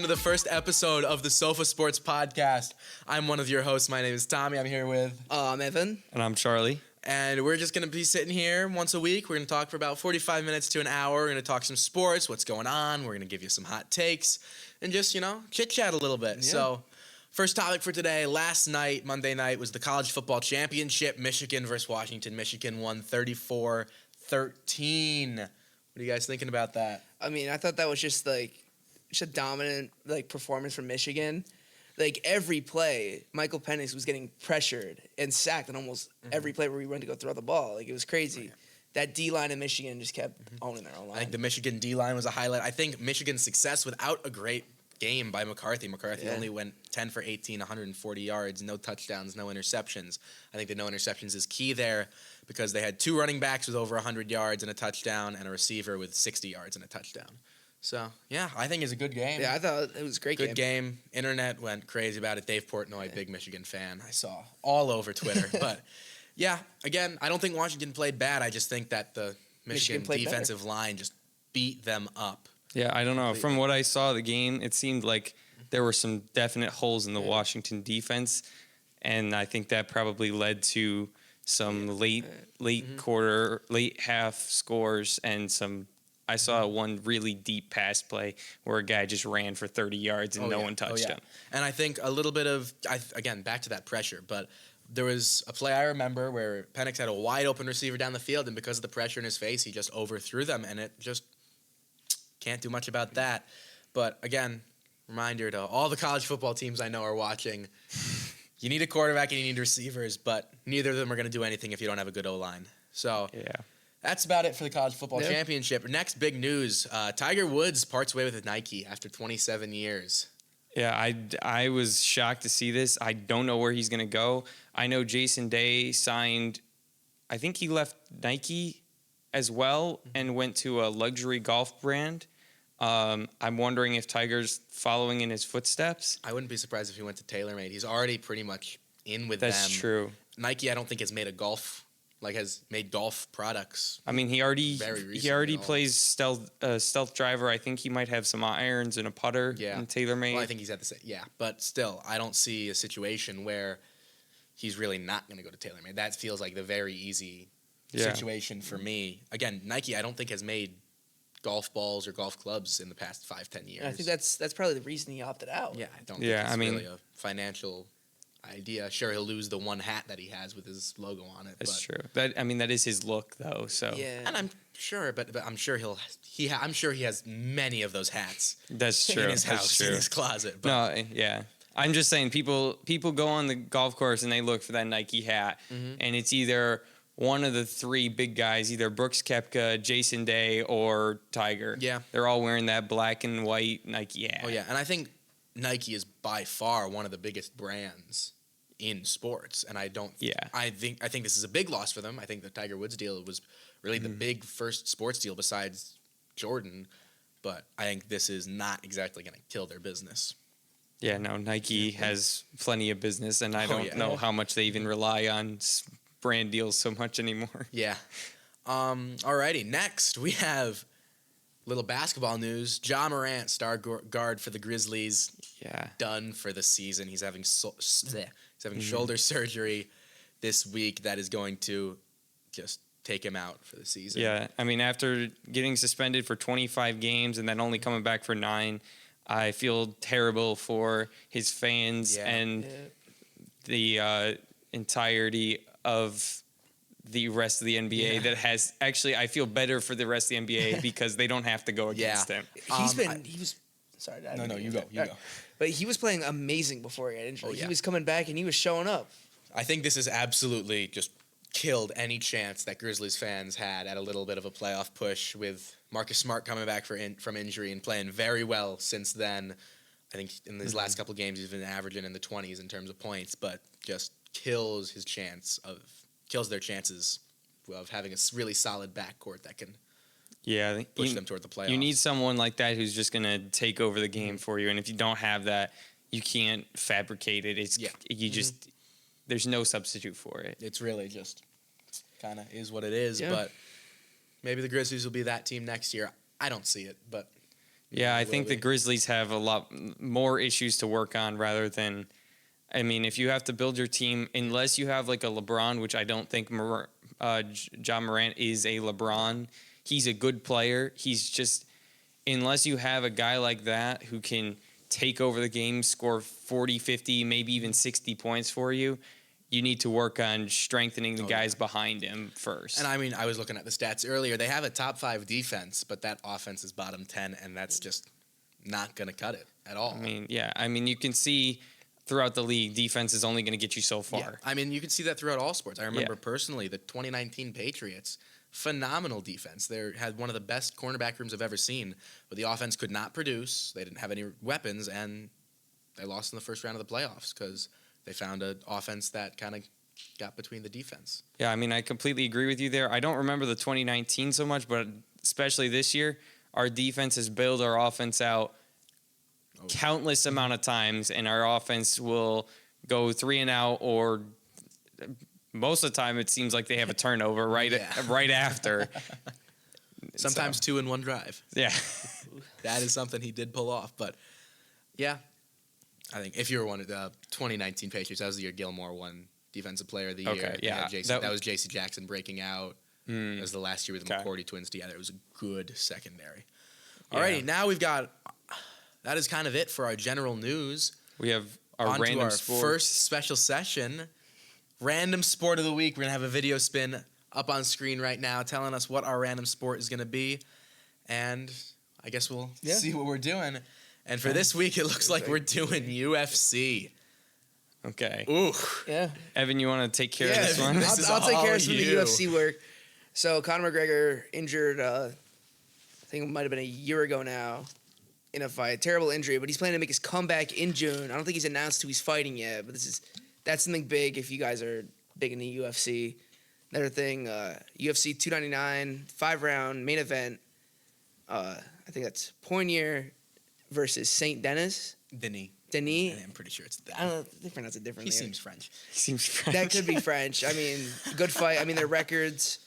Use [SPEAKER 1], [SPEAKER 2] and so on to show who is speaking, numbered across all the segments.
[SPEAKER 1] to the first episode of the Sofa Sports Podcast. I'm one of your hosts. My name is Tommy. I'm here with...
[SPEAKER 2] I'm Evan.
[SPEAKER 3] And I'm Charlie.
[SPEAKER 1] And we're just going to be sitting here once a week. We're going to talk for about 45 minutes to an hour. We're going to talk some sports, what's going on. We're going to give you some hot takes and just, chit-chat a little bit. Yeah. So, first topic for today. Last night, Monday night, was the college football championship. Michigan versus Washington. Michigan won 34-13. What are you guys thinking about that?
[SPEAKER 2] I mean, I thought that was just a dominant performance from Michigan. Every play, Michael Penix was getting pressured and sacked on almost every play where we went to go throw the ball. It was crazy. Oh, yeah. That D-line in Michigan just kept owning their own line.
[SPEAKER 1] I think the Michigan D-line was a highlight. I think Michigan's success without a great game by McCarthy. McCarthy only went 10 for 18, 140 yards, no touchdowns, no interceptions. I think the no interceptions is key there because they had two running backs with over 100 yards and a touchdown and a receiver with 60 yards and a touchdown. So, yeah, I think it's a good game.
[SPEAKER 2] Yeah, I thought it was a great game.
[SPEAKER 1] Good game. Internet went crazy about it. Dave Portnoy, big Michigan fan, I saw all over Twitter. But, yeah, again, I don't think Washington played bad. I just think that the Michigan defensive line just beat them up.
[SPEAKER 3] Yeah, I don't know. Completely. From what I saw of the game, it seemed like there were some definite holes in the Washington defense, and I think that probably led to some late quarter, late half scores and some. I saw one really deep pass play where a guy just ran for 30 yards and no one touched him.
[SPEAKER 1] And I think a little bit of, again, back to that pressure, but there was a play I remember where Penix had a wide open receiver down the field, and because of the pressure in his face, he just overthrew them, and it just can't do much about that. But again, reminder to all the college football teams I know are watching, you need a quarterback and you need receivers, but neither of them are going to do anything if you don't have a good O-line. So
[SPEAKER 3] yeah.
[SPEAKER 1] That's about it for the college football championship. Next big news, Tiger Woods parts way with Nike after 27 years.
[SPEAKER 3] Yeah, I was shocked to see this. I don't know where he's going to go. I know Jason Day signed, I think he left Nike as well and went to a luxury golf brand. I'm wondering if Tiger's following in his footsteps.
[SPEAKER 1] I wouldn't be surprised if he went to TaylorMade. He's already pretty much in with them.
[SPEAKER 3] That's true.
[SPEAKER 1] Nike, I don't think, has made has made golf products.
[SPEAKER 3] I mean, he already plays stealth driver. I think he might have some irons and a putter in TaylorMade.
[SPEAKER 1] Well, I think he's at the same. Yeah, but still, I don't see a situation where he's really not going to go to TaylorMade. That feels like the very easy situation for me. Again, Nike, I don't think has made golf balls or golf clubs in the past 5-10 years.
[SPEAKER 2] And I think that's probably the reason he opted out.
[SPEAKER 1] Yeah, I don't think it's really a financial idea. Sure, he'll lose the one hat that he has with his logo on it.
[SPEAKER 3] That's true. That is his look, though. So
[SPEAKER 2] yeah,
[SPEAKER 1] and I'm sure, but I'm sure I'm sure he has many of those hats.
[SPEAKER 3] That's true.
[SPEAKER 1] In his house, in his closet. But.
[SPEAKER 3] No, yeah. I'm just saying, people go on the golf course and they look for that Nike hat, and it's either one of the three big guys, either Brooks Koepka, Jason Day, or Tiger. Yeah, they're all wearing that black and white Nike hat.
[SPEAKER 1] Oh yeah, and I think Nike is by far one of the biggest brands in sports, and I think this is a big loss for them. I think the Tiger Woods deal was really the big first sports deal besides Jordan, but I think this is not exactly going to kill their business.
[SPEAKER 3] Yeah, no, Nike has plenty of business, and I don't know how much they even rely on brand deals so much anymore.
[SPEAKER 1] Yeah. Alrighty, next we have little basketball news. Ja Morant, star guard for the Grizzlies, done for the season. He's having shoulder surgery this week that is going to just take him out for the season.
[SPEAKER 3] Yeah, I mean, after getting suspended for 25 games and then only coming back for 9, I feel terrible for his fans and the entirety of the rest of the NBA that has actually. I feel better for the rest of the NBA because they don't have to go against him.
[SPEAKER 2] Sorry.
[SPEAKER 1] No, you go.
[SPEAKER 2] But he was playing amazing before he got injured. He was coming back and he was showing up.
[SPEAKER 1] I think this has absolutely just killed any chance that Grizzlies fans had at a little bit of a playoff push with Marcus Smart coming back from injury and playing very well since then. I think in these last couple of games he's been averaging in the 20s in terms of points, but just kills their chances of having a really solid backcourt that can push them toward the playoffs.
[SPEAKER 3] You need someone like that who's just going to take over the game for you, and if you don't have that, you can't fabricate it. There's no substitute for it.
[SPEAKER 1] It's really just kind of is what it is, but maybe the Grizzlies will be that team next year. I don't see it, but
[SPEAKER 3] Yeah, I
[SPEAKER 1] Will
[SPEAKER 3] think the
[SPEAKER 1] be.
[SPEAKER 3] Grizzlies have a lot more issues to work on rather than. I mean, if you have to build your team, unless you have like a LeBron, which I don't think John Morant is a LeBron. He's a good player. He's just, unless you have a guy like that who can take over the game, score 40, 50, maybe even 60 points for you, you need to work on strengthening the guys behind him first.
[SPEAKER 1] And I mean, I was looking at the stats earlier. They have a top 5 defense, but that offense is bottom 10, and that's just not going to cut it at all.
[SPEAKER 3] I mean, you can see throughout the league, defense is only going to get you so far.
[SPEAKER 1] Yeah. I mean, you can see that throughout all sports. I remember personally the 2019 Patriots, phenomenal defense. They had one of the best cornerback rooms I've ever seen, but the offense could not produce. They didn't have any weapons, and they lost in the first round of the playoffs because they found an offense that kind of got between the defense.
[SPEAKER 3] Yeah, I mean, I completely agree with you there. I don't remember the 2019 so much, but especially this year, our defense has bailed our offense out countless amount of times, and our offense will go 3 and out, or most of the time it seems like they have a turnover right after.
[SPEAKER 1] Sometimes 2 in one drive.
[SPEAKER 3] Yeah.
[SPEAKER 1] That is something he did pull off. But, yeah, I think if you were one of the 2019 Patriots, that was the year Gilmore won Defensive Player of the Year.
[SPEAKER 3] Okay, yeah.
[SPEAKER 1] That was J.C. Jackson breaking out. That was the last year with the McCourty twins together. It was a good secondary. Alrighty, now we've got... That is kind of it for our general news.
[SPEAKER 3] We have our
[SPEAKER 1] On
[SPEAKER 3] random
[SPEAKER 1] to our
[SPEAKER 3] sport.
[SPEAKER 1] first special session. Random sport of the week. We're going to have a video spin up on screen right now telling us what our random sport is going to be. And I guess we'll see what we're doing. And for this week, it looks like we're doing UFC.
[SPEAKER 3] Okay.
[SPEAKER 1] Ooh.
[SPEAKER 2] Yeah.
[SPEAKER 3] Evan, you want to take care of this one?
[SPEAKER 1] This is
[SPEAKER 2] I'll take care
[SPEAKER 1] all
[SPEAKER 2] of some of the
[SPEAKER 1] you.
[SPEAKER 2] UFC work. So Conor McGregor injured, I think it might have been a year ago now, in a fight. Terrible injury, but he's planning to make his comeback in June. I don't think he's announced who he's fighting yet, but that's something big if you guys are big in the UFC. Another thing, UFC 299, 5-round main event. I think that's Poirier versus Saint Denis.
[SPEAKER 1] Denis. I'm pretty sure it's that.
[SPEAKER 2] I don't know, they pronounce it differently.
[SPEAKER 1] He seems French.
[SPEAKER 3] He seems French.
[SPEAKER 2] That could be French. I mean, good fight. I mean, their records.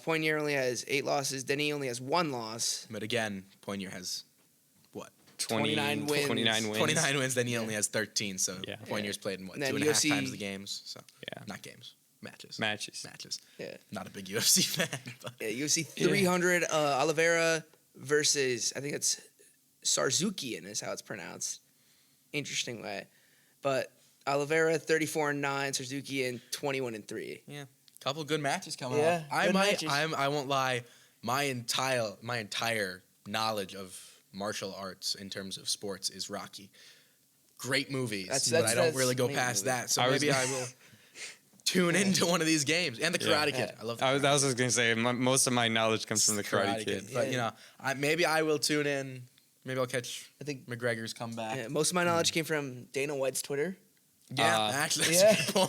[SPEAKER 2] Poirier only has 8 losses. Denis only has 1 loss.
[SPEAKER 1] But again, Poirier has, what?
[SPEAKER 2] 29 wins.
[SPEAKER 3] 29 wins.
[SPEAKER 1] 29 wins, then he only has 13. So Poirier's played in, what,
[SPEAKER 2] And then
[SPEAKER 1] 2.5
[SPEAKER 2] UFC
[SPEAKER 1] times the games? So
[SPEAKER 3] Yeah.
[SPEAKER 1] Not games. Matches.
[SPEAKER 3] Matches.
[SPEAKER 2] Yeah.
[SPEAKER 1] Not a big UFC fan. But.
[SPEAKER 2] Yeah, UFC 300, Oliveira versus, I think it's Sarzukian is how it's pronounced. Interesting way. But Oliveira 34-9, Sarzukian 21-3.
[SPEAKER 1] Yeah. Couple good matches coming
[SPEAKER 2] Yeah,
[SPEAKER 1] up.
[SPEAKER 2] good matches.
[SPEAKER 1] I won't lie. My entire knowledge of martial arts in terms of sports is Rocky. Great movies, but I don't really go past that. So maybe I will tune into one of these games. And the Karate Kid. I love the
[SPEAKER 3] I was just going to say, most of my knowledge comes from the Karate Kid.
[SPEAKER 1] But, maybe I will tune in. Maybe I'll catch
[SPEAKER 2] I think
[SPEAKER 1] McGregor's comeback.
[SPEAKER 2] yeah, most of my knowledge came from Dana White's Twitter.
[SPEAKER 1] Yeah, actually, that's a good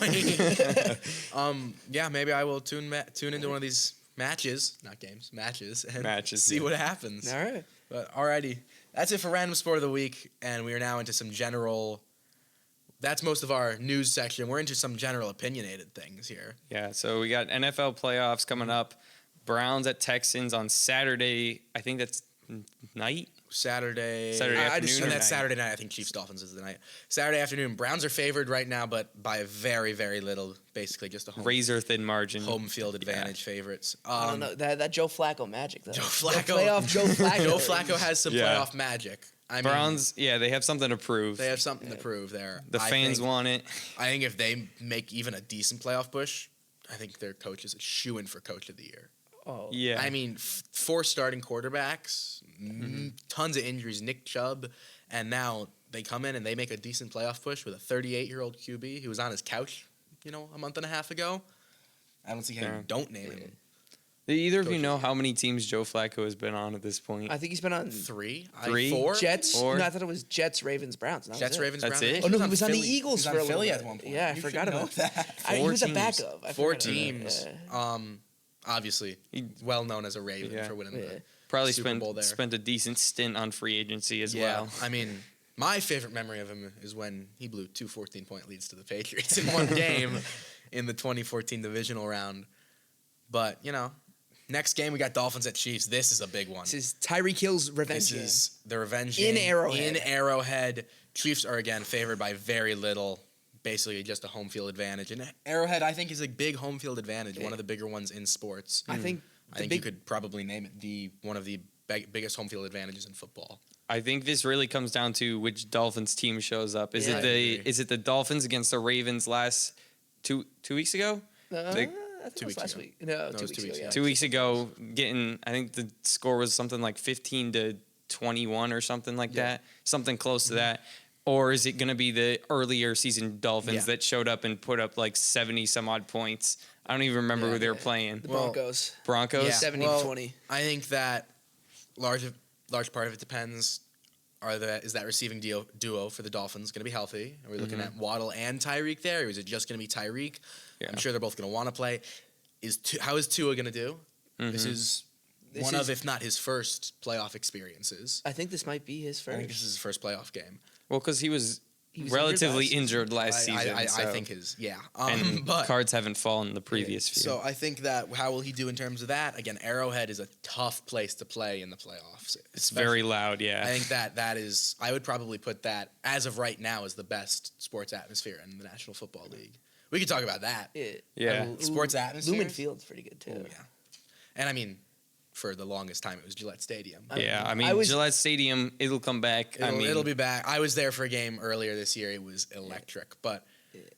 [SPEAKER 1] point. Maybe I will tune into one of these matches, not games, matches, and see what happens.
[SPEAKER 2] All right.
[SPEAKER 1] But alrighty, that's it for Random Sport of the Week, and we are now into some general... That's most of our news section. We're into some general opinionated things here.
[SPEAKER 3] Yeah, so we got NFL playoffs coming up. Browns at Texans on Saturday. I think that's night?
[SPEAKER 1] Saturday
[SPEAKER 3] afternoon.
[SPEAKER 1] And that's Saturday night. I think Chiefs Dolphins is the night. Saturday afternoon. Browns are favored right now, but by a very, very little. Basically, just a
[SPEAKER 3] razor thin margin.
[SPEAKER 1] Home field advantage favorites.
[SPEAKER 2] I don't know that Joe Flacco magic though.
[SPEAKER 1] Joe Flacco.
[SPEAKER 2] The playoff Joe Flacco.
[SPEAKER 1] Joe Flacco has some playoff magic. I mean,
[SPEAKER 3] Browns, they have something to prove.
[SPEAKER 1] They have something to prove there.
[SPEAKER 3] The fans want it.
[SPEAKER 1] I think if they make even a decent playoff push, I think their coach is a shoo-in for Coach of the Year.
[SPEAKER 2] Oh.
[SPEAKER 3] Yeah.
[SPEAKER 1] I mean, 4 starting quarterbacks, tons of injuries, Nick Chubb, and now they come in and they make a decent playoff push with a 38-year-old QB who was on his couch, a month and a half ago. I don't see how you don't name him.
[SPEAKER 3] Do either of you know how many teams Joe Flacco has been on at this point?
[SPEAKER 2] I think he's been on
[SPEAKER 1] 3?
[SPEAKER 3] 4?
[SPEAKER 2] Jets.
[SPEAKER 3] 4?
[SPEAKER 2] No, I thought it was Jets, Ravens, Browns.
[SPEAKER 1] Jets, Ravens,
[SPEAKER 3] That's
[SPEAKER 1] Browns.
[SPEAKER 3] it?
[SPEAKER 2] Oh no, he was on the
[SPEAKER 1] Philly.
[SPEAKER 2] Eagles
[SPEAKER 1] He
[SPEAKER 2] for
[SPEAKER 1] was
[SPEAKER 2] a
[SPEAKER 1] on Philly
[SPEAKER 2] little
[SPEAKER 1] at one point.
[SPEAKER 2] Yeah, I
[SPEAKER 1] You
[SPEAKER 2] forgot
[SPEAKER 1] should know
[SPEAKER 2] about
[SPEAKER 1] that.
[SPEAKER 2] He was a
[SPEAKER 3] teams.
[SPEAKER 2] backup. I
[SPEAKER 1] 4
[SPEAKER 2] forgot about
[SPEAKER 1] teams.
[SPEAKER 2] that.
[SPEAKER 1] Obviously, well known as a Raven for winning the
[SPEAKER 3] Probably
[SPEAKER 1] Super Bowl there.
[SPEAKER 3] spent a decent stint on free agency as
[SPEAKER 1] Yeah,
[SPEAKER 3] well.
[SPEAKER 1] I mean, my favorite memory of him is when he blew 2 14-point leads to the Patriots in one game in the 2014 divisional round. But, Next game, we got Dolphins at Chiefs. This is a big one.
[SPEAKER 2] This is Tyreek Hill's revenge
[SPEAKER 1] This
[SPEAKER 2] game.
[SPEAKER 1] is the revenge
[SPEAKER 2] In
[SPEAKER 1] game.
[SPEAKER 2] Arrowhead.
[SPEAKER 1] In Arrowhead. Chiefs are, again, favored by very little. Basically just a home field advantage. And Arrowhead, I think, is a big home field advantage, one of the bigger ones in sports.
[SPEAKER 2] I think
[SPEAKER 1] you could probably name it one of the biggest home field advantages in football.
[SPEAKER 3] I think this really comes down to which Dolphins team shows up. Is it the Dolphins against the Ravens last 2 weeks ago?
[SPEAKER 2] I think it
[SPEAKER 1] 2
[SPEAKER 2] was
[SPEAKER 1] weeks
[SPEAKER 2] last
[SPEAKER 1] ago.
[SPEAKER 2] week. No,
[SPEAKER 1] No,
[SPEAKER 2] 2
[SPEAKER 1] it was
[SPEAKER 2] weeks
[SPEAKER 1] 2
[SPEAKER 2] ago.
[SPEAKER 1] weeks
[SPEAKER 2] Yeah.
[SPEAKER 3] 2 weeks ago, I think the score was something like 15-21 or something like that, something close to that. Or is it going to be the earlier season Dolphins that showed up and put up like 70 some odd points? I don't even remember who they were playing.
[SPEAKER 2] The Broncos.
[SPEAKER 3] Broncos?
[SPEAKER 1] Yeah.
[SPEAKER 2] 70-20.
[SPEAKER 1] I think that large part of it depends. Is that receiving duo for the Dolphins going to be healthy? Are we looking at Waddle and Tyreek there, or is it just going to be Tyreek?
[SPEAKER 3] Yeah.
[SPEAKER 1] I'm sure they're both going to want to play. How is Tua going to do? This is one of, if not his first playoff experiences.
[SPEAKER 2] I think this might be his first.
[SPEAKER 1] I think this is his first playoff game.
[SPEAKER 3] Well, because he was
[SPEAKER 2] was
[SPEAKER 3] relatively
[SPEAKER 2] injured
[SPEAKER 3] injured last season.
[SPEAKER 1] I
[SPEAKER 3] so-
[SPEAKER 1] think
[SPEAKER 3] and
[SPEAKER 1] but
[SPEAKER 3] cards haven't fallen the previous few.
[SPEAKER 1] so I think that how will he do in terms of that? Again, Arrowhead is a tough place to play in the playoffs.
[SPEAKER 3] it's very loud, yeah.
[SPEAKER 1] I think that is. I would probably put that as of right now as the best sports atmosphere in the National Football League. We could talk about that.
[SPEAKER 3] Yeah.
[SPEAKER 1] Sports atmosphere.
[SPEAKER 2] Lumen Field's pretty good too.
[SPEAKER 1] Oh, yeah, and I mean, for the longest time, it was Gillette Stadium.
[SPEAKER 3] Yeah, I mean, Gillette Stadium, it'll come back.
[SPEAKER 1] It'll be back. I was there for a game earlier this year. It was electric, but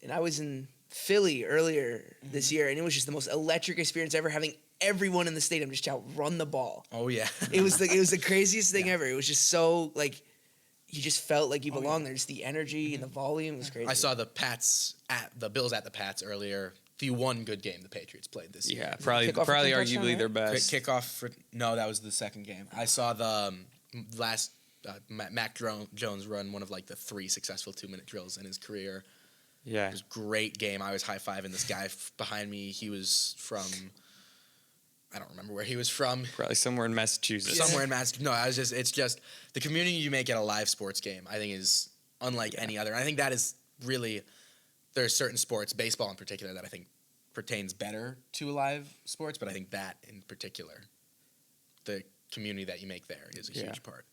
[SPEAKER 2] And I was in Philly earlier this year, and it was just the most electric experience ever. Having everyone in the stadium just shout, "Run the ball!"
[SPEAKER 1] oh yeah,
[SPEAKER 2] It was the craziest thing ever. It was just so like, you just felt like you belonged there. Just the energy and the volume was crazy.
[SPEAKER 1] I saw the Bills at the Pats earlier. The one good game the Patriots played this year.
[SPEAKER 3] Yeah, probably
[SPEAKER 2] Kickoff return touchdown,
[SPEAKER 3] arguably
[SPEAKER 2] right?
[SPEAKER 3] their best.
[SPEAKER 1] Kickoff for that was the second game. I saw the last Mac Jones run one of like the 3 successful 2-minute drills in his career.
[SPEAKER 3] Yeah.
[SPEAKER 1] It was a great game. I was high-fiving this guy behind me. He was from I don't remember where he was from.
[SPEAKER 3] Probably somewhere in Massachusetts.
[SPEAKER 1] Somewhere in Massachusetts. No, it's just the community you make at a live sports game, I think, is unlike any other. And I think that is really, there are certain sports, baseball in particular, that I think pertains better to live sports, but I think that in particular, the community that you make there is a huge part.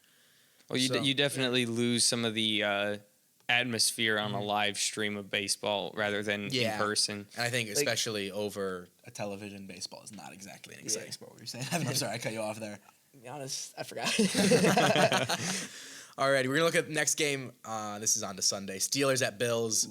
[SPEAKER 3] Well, you definitely lose some of the atmosphere on a live stream of baseball rather than in person.
[SPEAKER 1] And I think especially over a television, baseball is not exactly an exciting sport. What were you saying? I'm sorry, I cut you off there.
[SPEAKER 2] To be honest, I forgot.
[SPEAKER 1] Alrighty, we're going to look at the next game. This is on to Sunday. Steelers at Bills.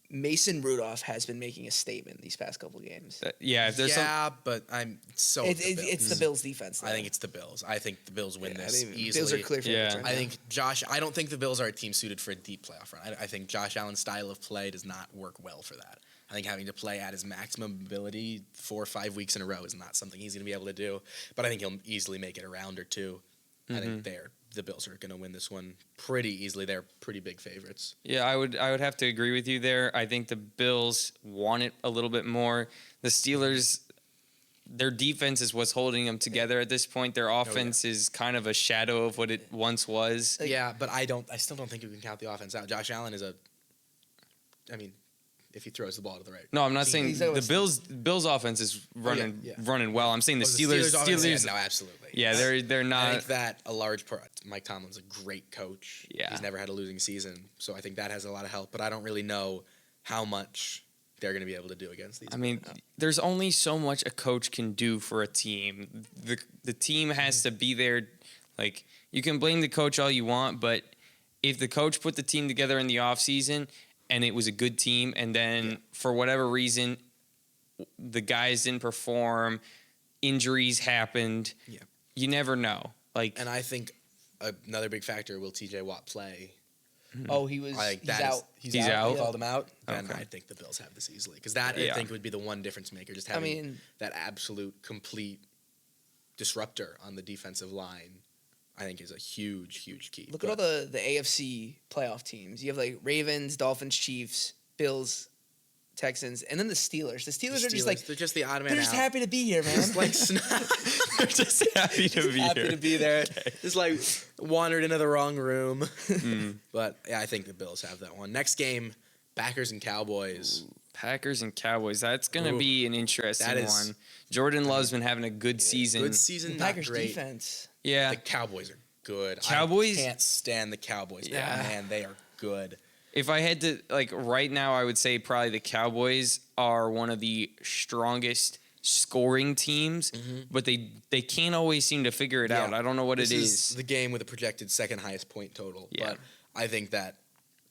[SPEAKER 2] Mason Rudolph has been making a statement these past couple games.
[SPEAKER 3] If there's
[SPEAKER 1] But I'm so.
[SPEAKER 2] It's the Bills defense. Though.
[SPEAKER 1] I think it's the Bills. I think the Bills win
[SPEAKER 2] I
[SPEAKER 1] this
[SPEAKER 2] think
[SPEAKER 1] easily.
[SPEAKER 2] Bills are clear favorites.
[SPEAKER 3] Yeah.
[SPEAKER 2] Right
[SPEAKER 1] I
[SPEAKER 2] now.
[SPEAKER 1] think I don't think the Bills are a team suited for a deep playoff run. I think Josh Allen's style of play does not work well for that. I think having to play at his maximum ability 4 or 5 weeks in a row is not something he's going to be able to do. But I think he'll easily make it a round or two. I think the Bills are going to win this one pretty easily. They're pretty big favorites.
[SPEAKER 3] Yeah, I would have to agree with you there. I think the Bills want it a little bit more. The Steelers, their defense is what's holding them together at this point. Their offense is kind of a shadow of what it once was.
[SPEAKER 1] Yeah, but I still don't think you can count the offense out. Josh Allen is if he throws the ball to the right.
[SPEAKER 3] No, I'm not saying
[SPEAKER 2] He's
[SPEAKER 3] the
[SPEAKER 2] always-
[SPEAKER 3] Bills offense is running well. I'm saying the
[SPEAKER 1] Oh,
[SPEAKER 3] Steelers
[SPEAKER 1] offense, no, absolutely.
[SPEAKER 3] Yeah, they're
[SPEAKER 1] I
[SPEAKER 3] not.
[SPEAKER 1] think that a large part. Mike Tomlin's a great coach.
[SPEAKER 3] Yeah.
[SPEAKER 1] He's never had a losing season, so I think that has a lot of help. But I don't really know how much they're going to be able to do against these.
[SPEAKER 3] I mean, there's only so much a coach can do for a team. The team has to be there. Like, you can blame the coach all you want, but if the coach put the team together in the offseason and it was a good team, and then for whatever reason the guys didn't perform, injuries happened, you never know. Like,
[SPEAKER 1] and I think another big factor, will T.J. Watt play?
[SPEAKER 2] Oh, he's out.
[SPEAKER 1] He's
[SPEAKER 3] He's
[SPEAKER 1] out.
[SPEAKER 3] out?
[SPEAKER 1] They called him out. Then
[SPEAKER 3] Okay.
[SPEAKER 1] I think the Bills have this easily because that I think would be the one difference maker. Just having that absolute complete disruptor on the defensive line, I think is a huge key.
[SPEAKER 2] Look at all the AFC playoff teams. You have like Ravens, Dolphins, Chiefs, Bills, Texans, and then the Steelers. The Steelers are just like
[SPEAKER 1] they're just the odd man
[SPEAKER 2] they're just
[SPEAKER 1] out.
[SPEAKER 2] happy to be here, man.
[SPEAKER 1] Just like
[SPEAKER 3] they're just happy to be
[SPEAKER 1] happy
[SPEAKER 3] here.
[SPEAKER 1] to be there. Just like wandered into the wrong room. But yeah, I think the Bills have that one. Next game, Packers and Cowboys.
[SPEAKER 3] Packers and Cowboys. That's going to
[SPEAKER 1] Ooh,
[SPEAKER 3] be an interesting
[SPEAKER 1] that is-
[SPEAKER 3] one. Jordan Love's been having a good season.
[SPEAKER 1] Good season,
[SPEAKER 2] The
[SPEAKER 1] not
[SPEAKER 2] Packers
[SPEAKER 1] great.
[SPEAKER 2] defense.
[SPEAKER 3] Yeah.
[SPEAKER 1] The Cowboys are good.
[SPEAKER 3] Cowboys-
[SPEAKER 1] I can't stand the Cowboys.
[SPEAKER 3] Yeah.
[SPEAKER 1] Man, they are good.
[SPEAKER 3] If I had to, like, right now, I would say probably the Cowboys are one of the strongest scoring teams, but they can't always seem to figure it
[SPEAKER 1] Yeah.
[SPEAKER 3] out. I don't know what
[SPEAKER 1] This
[SPEAKER 3] it
[SPEAKER 1] is
[SPEAKER 3] is.
[SPEAKER 1] the game with the projected second highest point total.
[SPEAKER 3] Yeah.
[SPEAKER 1] But I think that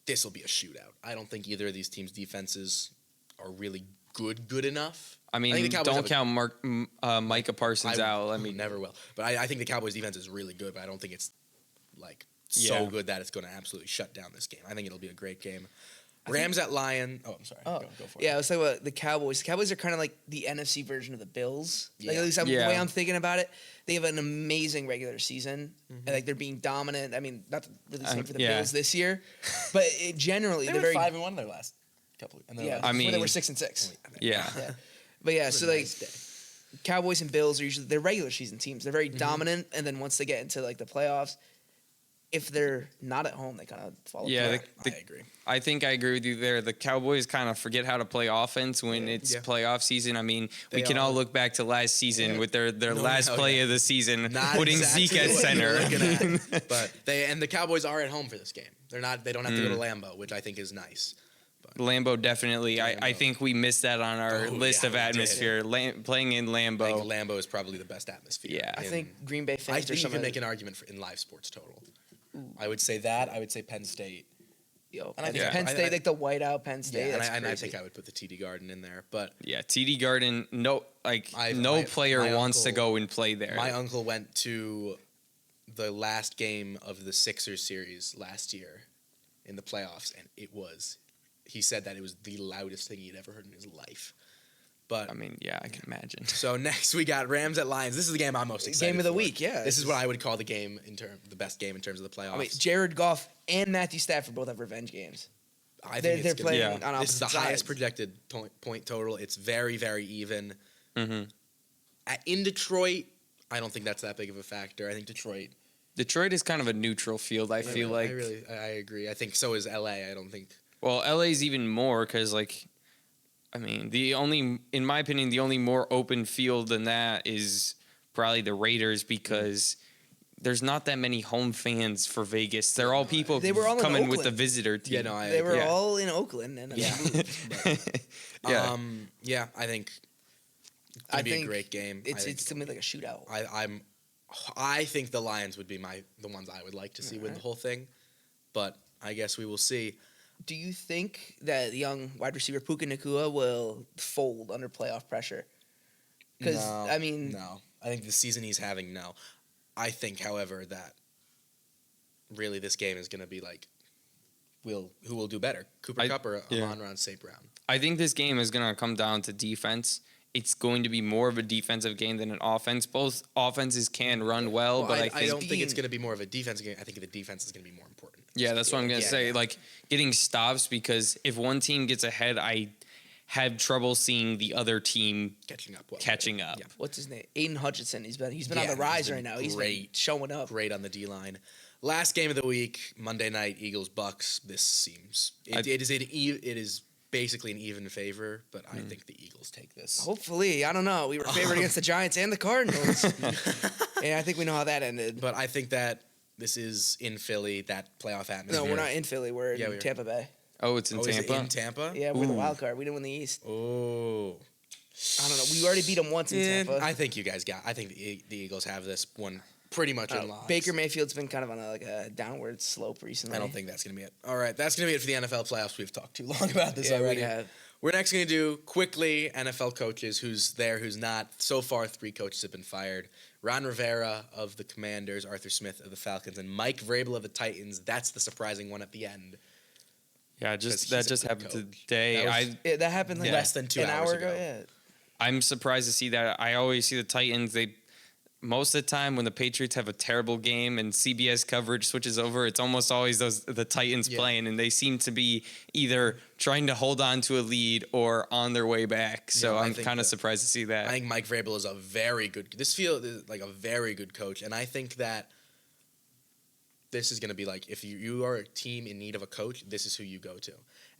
[SPEAKER 1] this will be a shootout. I don't think either of these teams' defenses are really good enough.
[SPEAKER 3] I mean,
[SPEAKER 1] think the Cowboys
[SPEAKER 3] don't
[SPEAKER 1] have
[SPEAKER 3] count Micah Parsons out. I mean,
[SPEAKER 1] never will. But I think the Cowboys' defense is really good, but I don't think it's like so
[SPEAKER 3] Yeah.
[SPEAKER 1] good that it's going to absolutely shut down this game. I think it'll be a great game. Rams at Lion. Oh, I'm sorry.
[SPEAKER 2] Oh,
[SPEAKER 1] Go for it.
[SPEAKER 2] yeah. I was talking about the Cowboys. The Cowboys are kind of like the NFC version of the Bills. Like,
[SPEAKER 1] Yeah.
[SPEAKER 2] at least the
[SPEAKER 3] Yeah.
[SPEAKER 2] way I'm thinking about it, they have an amazing regular season, and like they're being dominant. I mean, not really the same for the
[SPEAKER 3] yeah.
[SPEAKER 2] Bills this year, but generally
[SPEAKER 1] They
[SPEAKER 2] they're
[SPEAKER 1] were
[SPEAKER 2] very
[SPEAKER 1] 5-1 their last couple. And
[SPEAKER 2] yeah.
[SPEAKER 3] I mean-
[SPEAKER 2] they were 6-6.
[SPEAKER 3] yeah.
[SPEAKER 2] Yeah. But yeah,
[SPEAKER 1] It was
[SPEAKER 2] so
[SPEAKER 1] a
[SPEAKER 2] like
[SPEAKER 1] nice day.
[SPEAKER 2] Cowboys and Bills are usually they're regular season teams. They're very dominant, and then once they get into like the playoffs, if they're not at home, they kind of fall
[SPEAKER 3] Yeah,
[SPEAKER 2] apart.
[SPEAKER 1] I agree.
[SPEAKER 3] I think I agree with you there. The Cowboys kind of forget how to play offense when it's
[SPEAKER 1] Yeah.
[SPEAKER 3] playoff season. I mean, we
[SPEAKER 1] They
[SPEAKER 3] can all
[SPEAKER 1] are.
[SPEAKER 3] look back to last season
[SPEAKER 1] Yeah.
[SPEAKER 3] with their
[SPEAKER 1] No,
[SPEAKER 3] last
[SPEAKER 1] hell
[SPEAKER 3] play
[SPEAKER 1] yeah.
[SPEAKER 3] of the season,
[SPEAKER 1] Not
[SPEAKER 3] putting
[SPEAKER 1] exactly
[SPEAKER 3] Zeke at
[SPEAKER 1] what
[SPEAKER 3] center.
[SPEAKER 1] you're looking at. But the Cowboys are at home for this game. They don't have to go to Lambeau, which I think is nice.
[SPEAKER 3] Lambeau definitely. I
[SPEAKER 1] Lambeau.
[SPEAKER 3] think we missed that on our
[SPEAKER 1] Oh,
[SPEAKER 3] list
[SPEAKER 1] yeah,
[SPEAKER 3] of
[SPEAKER 1] we did.
[SPEAKER 3] atmosphere. Playing in
[SPEAKER 1] I think
[SPEAKER 3] Lambeau.
[SPEAKER 1] Lambeau is probably the best atmosphere.
[SPEAKER 3] Yeah.
[SPEAKER 2] I
[SPEAKER 1] in-
[SPEAKER 2] think Green Bay
[SPEAKER 1] I
[SPEAKER 2] fans are
[SPEAKER 1] think you
[SPEAKER 2] some
[SPEAKER 1] can
[SPEAKER 2] of
[SPEAKER 1] make an argument in live sports total. I would say that. I would say Penn State.
[SPEAKER 2] yo,
[SPEAKER 1] And I
[SPEAKER 2] and
[SPEAKER 1] think-
[SPEAKER 2] Penn
[SPEAKER 1] I-
[SPEAKER 2] State,
[SPEAKER 1] I-
[SPEAKER 2] like the whiteout Penn State.
[SPEAKER 1] Yeah,
[SPEAKER 2] that's
[SPEAKER 1] and I
[SPEAKER 2] crazy.
[SPEAKER 1] think I would put the TD Garden in there. But
[SPEAKER 3] Yeah, TD Garden. No,
[SPEAKER 1] My
[SPEAKER 3] player wants to
[SPEAKER 1] uncle-
[SPEAKER 3] go and play there.
[SPEAKER 1] my uncle went to the last game of the Sixers series last year in the playoffs, and he said that it was the loudest thing he'd ever heard in his life. But
[SPEAKER 3] I mean, yeah, I can imagine.
[SPEAKER 1] so next we got Rams at Lions. This is the game I'm most excited
[SPEAKER 2] Game of the
[SPEAKER 1] for.
[SPEAKER 2] week, yeah.
[SPEAKER 1] This is what I would call the best game in terms of the playoffs.
[SPEAKER 2] I mean, Jared Goff and Matthew Stafford both have revenge games.
[SPEAKER 1] I
[SPEAKER 2] They're
[SPEAKER 1] think it's gonna
[SPEAKER 2] playing
[SPEAKER 1] be-
[SPEAKER 2] on
[SPEAKER 1] This is the
[SPEAKER 2] opposite
[SPEAKER 1] highest
[SPEAKER 2] sides.
[SPEAKER 1] projected point total. It's very, very even.
[SPEAKER 3] hmm
[SPEAKER 1] In Detroit, I don't think that's that big of a factor. I think Detroit.
[SPEAKER 3] Detroit is kind of a neutral field. I feel like.
[SPEAKER 1] I agree. I think so is LA. I don't think.
[SPEAKER 3] Well, LA's even more because, like, I mean, in my opinion, the only more open field than that is probably the Raiders because there's not that many home fans for Vegas. They're all people
[SPEAKER 2] They were all in
[SPEAKER 3] coming with the
[SPEAKER 2] Oakland.
[SPEAKER 3] visitor team.
[SPEAKER 1] Yeah, no, I
[SPEAKER 2] They were
[SPEAKER 3] Yeah.
[SPEAKER 2] all in Oakland, and
[SPEAKER 1] Yeah.
[SPEAKER 3] Yeah.
[SPEAKER 1] Yeah, I think it's gonna
[SPEAKER 2] I
[SPEAKER 1] be
[SPEAKER 2] think
[SPEAKER 1] a great game.
[SPEAKER 2] it's to me like a shootout.
[SPEAKER 1] I think the Lions would be the ones I would like to see win the whole thing, but I guess we will see.
[SPEAKER 2] Do you think that the young wide receiver Puka Nacua will fold under playoff pressure? Because
[SPEAKER 1] No,
[SPEAKER 2] I mean,
[SPEAKER 1] no. I think the season he's having, no. I think, however, that really this game is going to be like, who will do better, Cooper Kupp or
[SPEAKER 3] yeah.
[SPEAKER 1] Amon-Ra St. Brown?
[SPEAKER 3] I think this game is going to come down to defense. It's going to be more of a defensive game than an offense. Both offenses can run well, but I think
[SPEAKER 1] don't think it's going to be more of a defense game. I think the defense is going to be more important.
[SPEAKER 3] yeah, that's what I'm going to
[SPEAKER 1] Yeah,
[SPEAKER 3] say.
[SPEAKER 1] yeah.
[SPEAKER 3] Like getting stops because if one team gets ahead, I have trouble seeing the other team
[SPEAKER 1] Catching up. Well,
[SPEAKER 3] catching up.
[SPEAKER 1] Yeah.
[SPEAKER 2] what's his name? Aiden Hutchinson. He's been on
[SPEAKER 1] Yeah,
[SPEAKER 2] the
[SPEAKER 1] he's
[SPEAKER 2] rise
[SPEAKER 1] been
[SPEAKER 2] right now. He's been
[SPEAKER 1] great.
[SPEAKER 2] showing up.
[SPEAKER 1] Great on the D line. Last game of the week, Monday night, Eagles Bucks. This seems it is basically an even favor, but I think the Eagles take this.
[SPEAKER 2] Hopefully, I don't know. We were favored against the Giants and the Cardinals. And I think we know how that ended.
[SPEAKER 1] But I think that this is in Philly, that playoff atmosphere.
[SPEAKER 2] No, we're not in Philly. We're
[SPEAKER 1] Yeah,
[SPEAKER 2] in
[SPEAKER 1] we are.
[SPEAKER 2] Tampa Bay.
[SPEAKER 3] Oh, it's in
[SPEAKER 1] Is it
[SPEAKER 3] Tampa.
[SPEAKER 1] in Tampa?
[SPEAKER 2] Yeah, we're the
[SPEAKER 3] Ooh.
[SPEAKER 2] wild card. We didn't win the East.
[SPEAKER 1] Oh.
[SPEAKER 2] I don't know. We already beat them once in Tampa.
[SPEAKER 1] I think you guys I think the Eagles have this one pretty much in locks.
[SPEAKER 2] Baker Mayfield's been kind of on a downward slope recently.
[SPEAKER 1] I don't think that's going to be it. All right, that's going to be it for the NFL playoffs. We've talked too long about this
[SPEAKER 2] Yeah,
[SPEAKER 1] already.
[SPEAKER 2] we have.
[SPEAKER 1] We're next going to do quickly NFL coaches, who's there, who's not. So far, 3 coaches have been fired. Ron Rivera of the Commanders, Arthur Smith of the Falcons, and Mike Vrabel of the Titans. That's the surprising one at the end.
[SPEAKER 3] Yeah,
[SPEAKER 1] Because
[SPEAKER 3] that
[SPEAKER 1] he's a
[SPEAKER 3] just
[SPEAKER 1] good
[SPEAKER 3] happened
[SPEAKER 1] coach.
[SPEAKER 3] today.
[SPEAKER 1] That was-
[SPEAKER 2] Yeah, that happened like
[SPEAKER 1] Less than 2
[SPEAKER 2] an
[SPEAKER 1] hours
[SPEAKER 2] hour
[SPEAKER 1] ago.
[SPEAKER 2] Yeah.
[SPEAKER 3] I'm surprised to see that. I always see the Titans. Most of the time when the Patriots have a terrible game and CBS coverage switches over, it's almost always the Titans
[SPEAKER 1] Yeah.
[SPEAKER 3] playing, and they seem to be either trying to hold on to a lead or on their way back. So
[SPEAKER 1] Yeah, I
[SPEAKER 3] I'm
[SPEAKER 1] think
[SPEAKER 3] kind of
[SPEAKER 1] that-
[SPEAKER 3] surprised to see that.
[SPEAKER 1] I think Mike Vrabel is a very good. This field is like a very good coach, and I think that this is going to be like if you are a team in need of a coach, this is who you go to.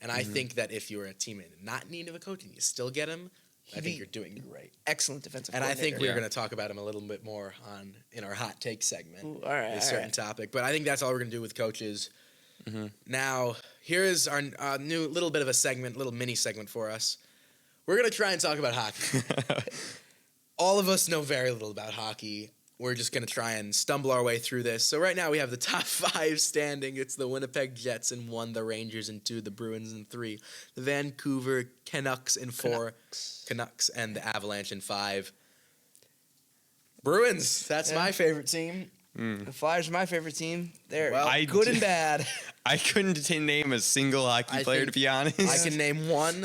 [SPEAKER 1] And I think that if you're a team not in need of a coach and you still get him, I think you're doing great.
[SPEAKER 2] Excellent defensive
[SPEAKER 1] And I think
[SPEAKER 2] coordinator.
[SPEAKER 1] we're going to talk about him a little bit more in our hot take segment.
[SPEAKER 2] Ooh, all right,
[SPEAKER 1] a
[SPEAKER 2] all
[SPEAKER 1] certain
[SPEAKER 2] right.
[SPEAKER 1] topic. But I think that's all we're going to do with coaches. Now, here is our new little bit of a segment, little mini segment for us. We're going to try and talk about hockey. All of us know very little about hockey. We're just going to try and stumble our way through this. So right now we have the top 5 standing. It's the Winnipeg Jets in 1, the Rangers in 2, the Bruins in 3, the Vancouver Canucks in 4, Canucks and the Avalanche in 5. Bruins, that's my favorite team.
[SPEAKER 2] The Flyers are my favorite team. They're
[SPEAKER 1] Well,
[SPEAKER 2] good and bad.
[SPEAKER 3] I couldn't name a single hockey player, to be honest.
[SPEAKER 1] I can name one,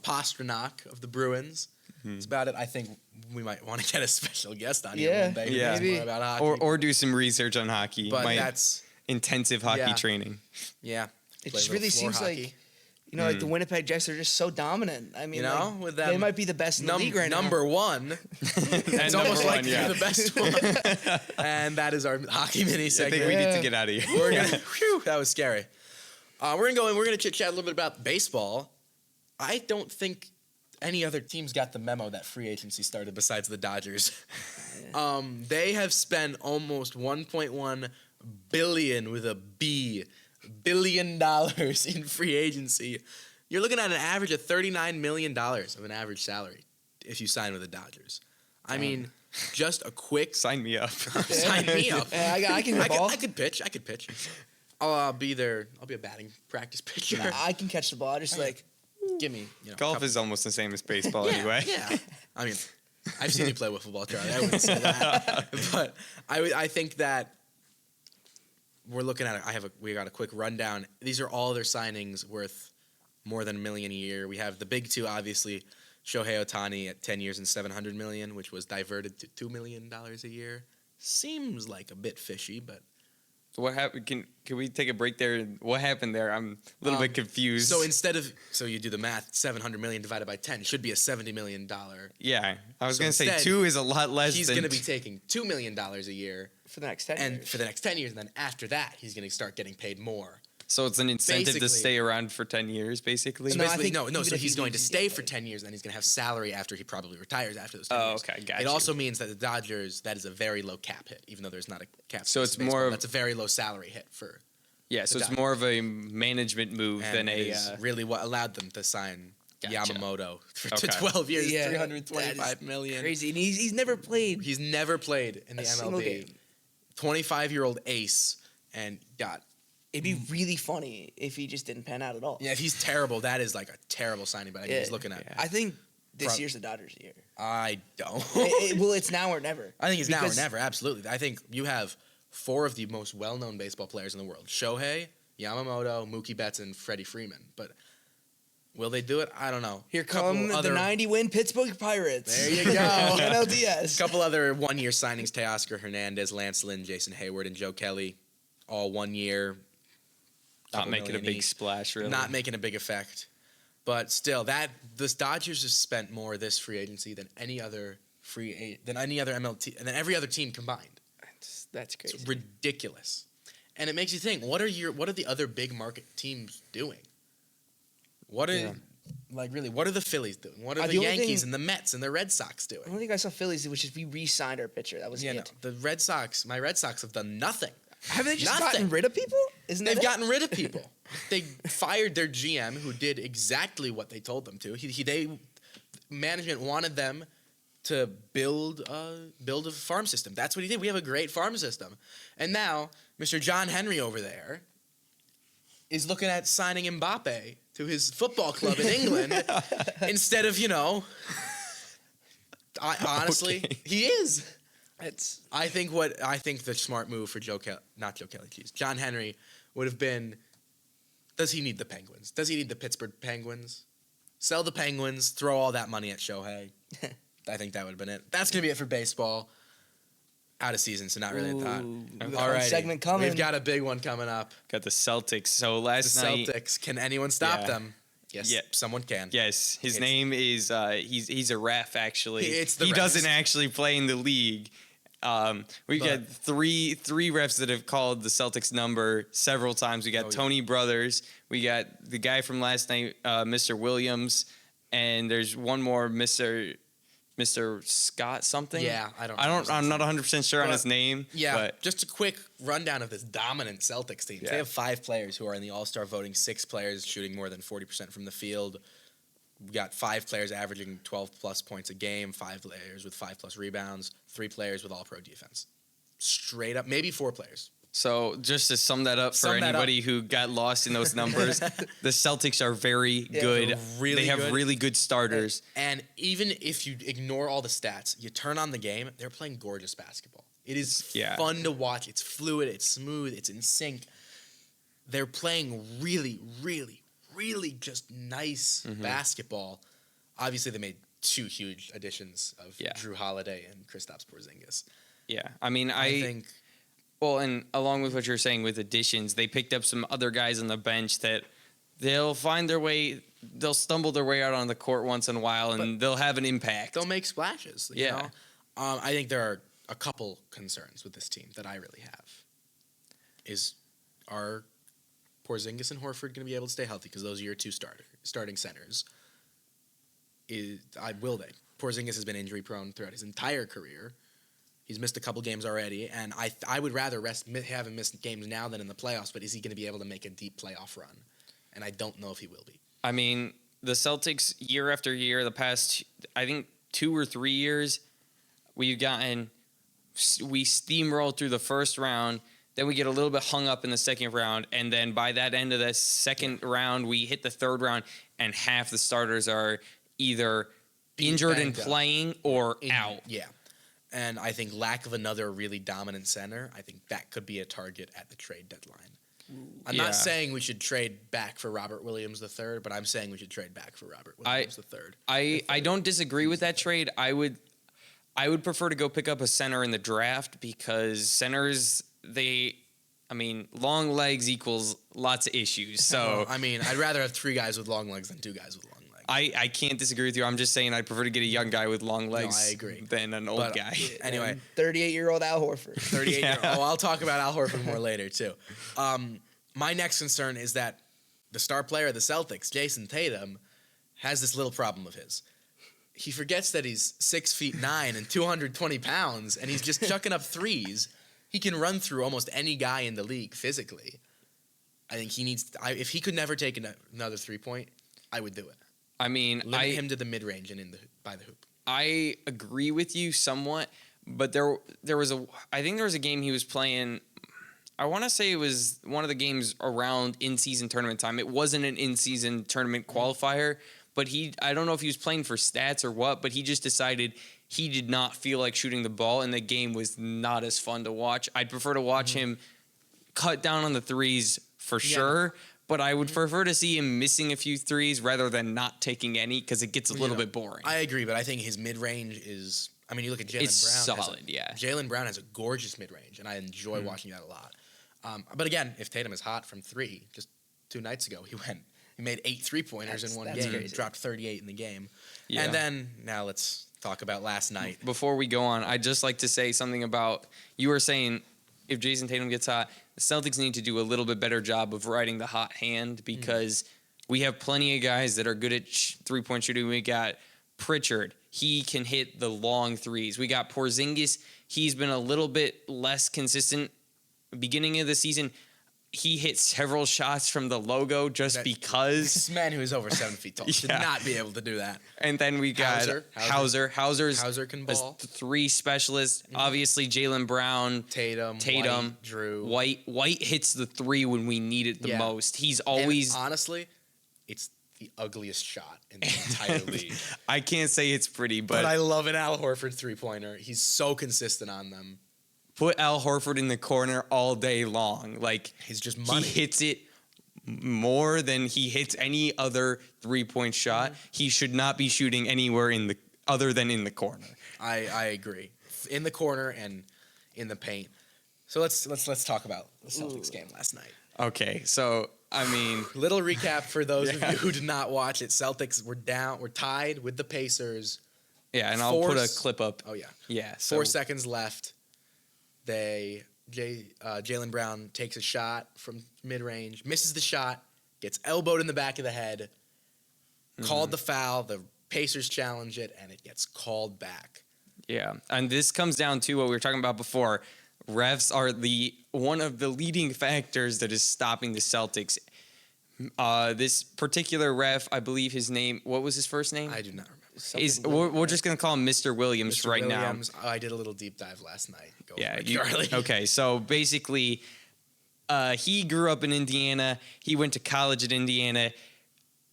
[SPEAKER 1] Pastrnak of the Bruins. That's about it. I think we might want to get a special guest on here one day who knows
[SPEAKER 2] maybe.
[SPEAKER 1] more about hockey.
[SPEAKER 3] or do some research on hockey.
[SPEAKER 1] But
[SPEAKER 3] My
[SPEAKER 1] that's,
[SPEAKER 3] intensive hockey training.
[SPEAKER 1] yeah.
[SPEAKER 2] It
[SPEAKER 1] Play
[SPEAKER 2] just
[SPEAKER 1] a little
[SPEAKER 2] really
[SPEAKER 1] floor
[SPEAKER 2] seems
[SPEAKER 1] hockey.
[SPEAKER 2] like, like the Winnipeg Jets are just so dominant. I mean,
[SPEAKER 1] with them,
[SPEAKER 2] they might be the best in the league right
[SPEAKER 1] number one. It's almost like they're the best one. And that is our hockey mini
[SPEAKER 3] I
[SPEAKER 1] segment.
[SPEAKER 3] think we need to get out of here.
[SPEAKER 1] We're gonna. That was scary. We're gonna chit chat a little bit about baseball. I don't think any other teams got the memo that free agency started besides the Dodgers. They have spent almost 1.1 billion with a B, $1 billion in free agency. You're looking at an average of $39 million of an average salary if you sign with the Dodgers. I mean, just a quick
[SPEAKER 3] Sign me up.
[SPEAKER 1] sign me up.
[SPEAKER 2] Yeah, I can hit the ball.
[SPEAKER 1] I could pitch. I'll be there. I'll be a batting practice pitcher.
[SPEAKER 2] Nah, I can catch the ball. I just
[SPEAKER 1] Give me,
[SPEAKER 3] Golf is almost the same as baseball anyway.
[SPEAKER 1] Yeah. I mean, I've seen you play wiffle ball, Charlie. I wouldn't say that, but I think that we're looking at it. We got a quick rundown. These are all their signings worth more than $1 million a year. We have the big two, obviously, Shohei Ohtani at 10 years and $700 million, which was diverted to $2 million a year. Seems like a bit fishy, but
[SPEAKER 3] So what happened? Can we take a break there? What happened there? I'm a little bit confused.
[SPEAKER 1] So you do the math, 700 million divided by 10 should be a $70 million.
[SPEAKER 3] Yeah, I was
[SPEAKER 1] So
[SPEAKER 3] going to say
[SPEAKER 1] instead,
[SPEAKER 3] 2 is a lot less
[SPEAKER 1] He's
[SPEAKER 3] than...
[SPEAKER 1] going to be taking $2 million a year.
[SPEAKER 2] for the next 10
[SPEAKER 1] And
[SPEAKER 2] years.
[SPEAKER 1] for the next 10 years, and then after that, he's going to start getting paid more.
[SPEAKER 3] So it's an incentive
[SPEAKER 1] Basically-
[SPEAKER 3] to stay around for 10 years, basically?
[SPEAKER 1] So
[SPEAKER 2] No, I
[SPEAKER 1] basically,
[SPEAKER 2] think
[SPEAKER 1] no.
[SPEAKER 2] even
[SPEAKER 1] So
[SPEAKER 2] if
[SPEAKER 1] he's
[SPEAKER 2] he
[SPEAKER 1] going to
[SPEAKER 2] leaves,
[SPEAKER 1] stay
[SPEAKER 2] he's
[SPEAKER 1] for
[SPEAKER 2] getting
[SPEAKER 1] 10 years, and he's going to have salary after he probably retires after those 10
[SPEAKER 3] Oh,
[SPEAKER 1] years.
[SPEAKER 3] okay, got
[SPEAKER 1] It
[SPEAKER 3] you.
[SPEAKER 1] also means that the Dodgers, that is a very low cap hit, even though there's not a cap.
[SPEAKER 3] So
[SPEAKER 1] space
[SPEAKER 3] it's
[SPEAKER 1] in baseball.
[SPEAKER 3] more of-
[SPEAKER 1] That's a very low salary hit for.
[SPEAKER 3] Yeah, so
[SPEAKER 1] the
[SPEAKER 3] it's
[SPEAKER 1] Dodgers.
[SPEAKER 3] more of a management move
[SPEAKER 1] And
[SPEAKER 3] than
[SPEAKER 1] it
[SPEAKER 3] a...
[SPEAKER 1] is really what allowed them to sign
[SPEAKER 3] Gotcha.
[SPEAKER 1] Yamamoto to
[SPEAKER 3] Okay.
[SPEAKER 1] 12 years,
[SPEAKER 2] Yeah,
[SPEAKER 1] $325
[SPEAKER 2] that is
[SPEAKER 1] million.
[SPEAKER 2] Crazy. And he's never played
[SPEAKER 1] He's never played in the
[SPEAKER 2] a single
[SPEAKER 1] MLB.
[SPEAKER 2] game.
[SPEAKER 1] 25-year-old ace, and got.
[SPEAKER 2] It'd be really funny if he just didn't pan out at all.
[SPEAKER 1] Yeah, if he's terrible, that is like a terrible signing. But I think he's looking at.
[SPEAKER 3] Yeah.
[SPEAKER 2] I think this
[SPEAKER 1] Prob-
[SPEAKER 2] year's the Dodgers' year.
[SPEAKER 1] I don't.
[SPEAKER 2] Well, it's now or never.
[SPEAKER 1] I think it's now or
[SPEAKER 2] Because-
[SPEAKER 1] never. Absolutely. I think you have 4 of the most well-known baseball players in the world: Shohei, Yamamoto, Mookie Betts, and Freddie Freeman. But will they do it? I don't know.
[SPEAKER 2] Here
[SPEAKER 1] Couple
[SPEAKER 2] come the
[SPEAKER 1] other-
[SPEAKER 2] 90-win Pittsburgh Pirates.
[SPEAKER 1] There you go.
[SPEAKER 2] NLDS.
[SPEAKER 1] Couple other one-year signings: Teoscar Hernandez, Lance Lynn, Jason Hayward, and Joe Kelly. All 1 year.
[SPEAKER 3] not
[SPEAKER 1] couple
[SPEAKER 3] making a
[SPEAKER 1] million
[SPEAKER 3] big
[SPEAKER 1] each.
[SPEAKER 3] splash, really.
[SPEAKER 1] Not making a big effect. But still, the Dodgers have spent more this free agency than any other MLT than every other team combined.
[SPEAKER 2] That's crazy.
[SPEAKER 1] It's ridiculous. And it makes you think, what are the other big market teams doing? What are what are the Phillies doing? What are the
[SPEAKER 2] the only
[SPEAKER 1] Yankees
[SPEAKER 2] thing-
[SPEAKER 1] and the Mets and the Red Sox
[SPEAKER 2] The
[SPEAKER 1] doing?
[SPEAKER 2] only thing I saw Phillies did was just we re-signed our pitcher. That was
[SPEAKER 1] Yeah, no,
[SPEAKER 2] it.
[SPEAKER 1] the Red Sox, my Red Sox have done nothing.
[SPEAKER 2] Haven't they just
[SPEAKER 1] Nothing.
[SPEAKER 2] gotten rid of people? Isn't that
[SPEAKER 1] They've
[SPEAKER 2] it?
[SPEAKER 1] gotten rid of people. They fired their GM, who did exactly what they told them to. Management wanted them to build a farm system. That's what he did. We have a great farm system, and now Mr. John Henry over there is looking at signing Mbappe to his football club in England instead of honestly,
[SPEAKER 3] Okay.
[SPEAKER 1] he is.
[SPEAKER 2] It's
[SPEAKER 1] I think the smart move for John Henry would have been, does he need the Penguins? Does he need the Pittsburgh Penguins? Sell the Penguins, throw all that money at Shohei. I think that would have been it. That's going to be it for baseball. Out of season, so not really a thought.
[SPEAKER 2] Ooh, we got a
[SPEAKER 1] All
[SPEAKER 2] fun
[SPEAKER 1] right,
[SPEAKER 2] segment coming.
[SPEAKER 1] We've got a big one coming up.
[SPEAKER 3] Got the Celtics. So
[SPEAKER 1] The
[SPEAKER 3] last night...
[SPEAKER 1] Celtics. Can anyone stop
[SPEAKER 3] Yeah.
[SPEAKER 1] them? Yes,
[SPEAKER 3] Yeah.
[SPEAKER 1] someone can.
[SPEAKER 3] Yes, his
[SPEAKER 1] It's-
[SPEAKER 3] name is... he's a ref, actually.
[SPEAKER 1] It's the
[SPEAKER 3] he
[SPEAKER 1] refs.
[SPEAKER 3] doesn't actually play in the league. We've
[SPEAKER 1] But-
[SPEAKER 3] got three refs that have called the Celtics number several times. We got
[SPEAKER 1] yeah.
[SPEAKER 3] Tony Brothers. We got the guy from last night, Mr. Williams, and there's one more, Mr. Scott something.
[SPEAKER 1] Yeah, I don't.
[SPEAKER 3] I'm not 100% sure on
[SPEAKER 1] But-
[SPEAKER 3] his name.
[SPEAKER 1] Yeah,
[SPEAKER 3] but
[SPEAKER 1] just a quick rundown of this dominant Celtics team.
[SPEAKER 3] Yeah.
[SPEAKER 1] They have 5 players who are in the All-Star voting, 6 players shooting more than 40% from the field. We got 5 players averaging 12-plus points a game, 5 players with 5-plus rebounds, 3 players with all-pro defense. Straight up, maybe 4 players.
[SPEAKER 3] So just to sum that up for anybody who got lost in those numbers, the Celtics are very good.
[SPEAKER 1] really
[SPEAKER 3] they have
[SPEAKER 1] good.
[SPEAKER 3] really good starters.
[SPEAKER 1] And even if you ignore all the stats, you turn on the game, they're playing gorgeous basketball. It is fun to watch. It's fluid. It's smooth. It's in sync. They're playing really, really, really just nice basketball. Obviously, they made 2 huge additions of Drew Holiday and Kristaps Porzingis.
[SPEAKER 3] Yeah, I mean,
[SPEAKER 1] I think...
[SPEAKER 3] Well, and along with what you're saying with additions, they picked up some other guys on the bench that they'll find their way, they'll stumble their way out on the court once in a while, and they'll have an impact.
[SPEAKER 1] They'll make splashes. You know? I think there are a couple concerns with this team that I really have. Are Porzingis and Horford going to be able to stay healthy? Because those are your 2 starting centers. Will they? Porzingis has been injury prone throughout his entire career. He's missed a couple games already, and I would rather have him miss games now than in the playoffs, but is he going to be able to make a deep playoff run? And I don't know if he will be.
[SPEAKER 3] I mean, the Celtics, year after year, the past, I think, 2 or 3 years, we steamroll through the first round, then we get a little bit hung up in the second round, and then by that end of the second round, we hit the third round, and half the starters are either injured and playing or out.
[SPEAKER 1] Yeah. And I think lack of another really dominant center, I think that could be a target at the trade deadline. I'm not saying we should trade back for Robert Williams III, but I'm saying we should trade back for Robert Williams III.
[SPEAKER 3] I don't disagree with that trade. I would prefer to go pick up a center in the draft because centers, long legs equals lots of issues. So
[SPEAKER 1] I'd rather have 3 guys with long legs than 2 guys with long legs.
[SPEAKER 3] I can't disagree with you. I'm just saying I'd prefer to get a young guy with long legs
[SPEAKER 1] I agree.
[SPEAKER 3] than an old guy.
[SPEAKER 1] Anyway,
[SPEAKER 2] 38-year-old Al Horford.
[SPEAKER 1] 38-year-old. Oh, I'll talk about Al Horford more later, too. My next concern is that the star player of the Celtics, Jason Tatum, has this little problem of his. He forgets that he's 6'9" and 220 pounds, and he's just chucking up threes. He can run through almost any guy in the league physically. I think he needs... if he could never take another 3-point, I would do it. Limit him to the mid-range and by the hoop.
[SPEAKER 3] I agree with you somewhat, but I think there was a game he was playing. I want to say it was one of the games around in-season tournament time. It wasn't an in-season tournament qualifier, but I don't know if he was playing for stats or what, but he just decided he did not feel like shooting the ball, and the game was not as fun to watch. I'd prefer to watch him cut down on the threes for sure, but I would prefer to see him missing a few threes rather than not taking any because it gets a little bit boring.
[SPEAKER 1] I agree, but I think his mid-range is... you look at Jaylen Brown.
[SPEAKER 3] It's solid,
[SPEAKER 1] Jaylen Brown has a gorgeous mid-range, and I enjoy watching that a lot. But again, if Tatum is hot from 3, just 2 nights ago, he made 8 3-pointers in one game,
[SPEAKER 2] crazy.
[SPEAKER 1] dropped 38 in the game.
[SPEAKER 3] Yeah.
[SPEAKER 1] And then, now let's talk about last night.
[SPEAKER 3] Before we go on, I'd just like to say something about, you were saying if Jason Tatum gets hot, the Celtics need to do a little bit better job of riding the hot hand because we have plenty of guys that are good at 3-point shooting. We got Pritchard. He can hit the long threes. We got Porzingis. He's been a little bit less consistent. Beginning of the season, he hit several shots from the logo just because.
[SPEAKER 1] This man who is over 7 feet tall should not be able to do that.
[SPEAKER 3] And then we got Hauser.
[SPEAKER 1] Hauser can ball.
[SPEAKER 3] 3 specialists. Obviously, Jaylen Brown,
[SPEAKER 1] Tatum, White, Drew.
[SPEAKER 3] White hits the 3 when we need it the most. He's always.
[SPEAKER 1] And honestly, it's the ugliest shot in the entire league.
[SPEAKER 3] I can't say it's pretty, but
[SPEAKER 1] I love an Al Horford 3-pointer. He's so consistent on them.
[SPEAKER 3] Put Al Horford in the corner all day long. Like,
[SPEAKER 1] he's just money.
[SPEAKER 3] He hits it more than he hits any other 3-point shot. He should not be shooting anywhere other than in the corner.
[SPEAKER 1] I agree. In the corner and in the paint. So let's talk about the Celtics game last night.
[SPEAKER 3] Okay, so
[SPEAKER 1] little recap for those of you who did not watch it. Celtics were tied with the Pacers.
[SPEAKER 3] Yeah, and I'll put a clip up.
[SPEAKER 1] Oh yeah.
[SPEAKER 3] Yeah.
[SPEAKER 1] 4 seconds left. Jaylen Brown takes a shot from mid-range, misses the shot, gets elbowed in the back of the head, called the foul, the Pacers challenge it, and it gets called back.
[SPEAKER 3] Yeah, and this comes down to what we were talking about before. Refs are one of the leading factors that is stopping the Celtics. This particular ref, I believe his name, what was his first name?
[SPEAKER 1] I do not remember.
[SPEAKER 3] We're just going to call him Mr. Williams
[SPEAKER 1] Mr.
[SPEAKER 3] right
[SPEAKER 1] Williams, now. I did a little deep dive last night.
[SPEAKER 3] Okay, so basically, he grew up in Indiana. He went to college at Indiana.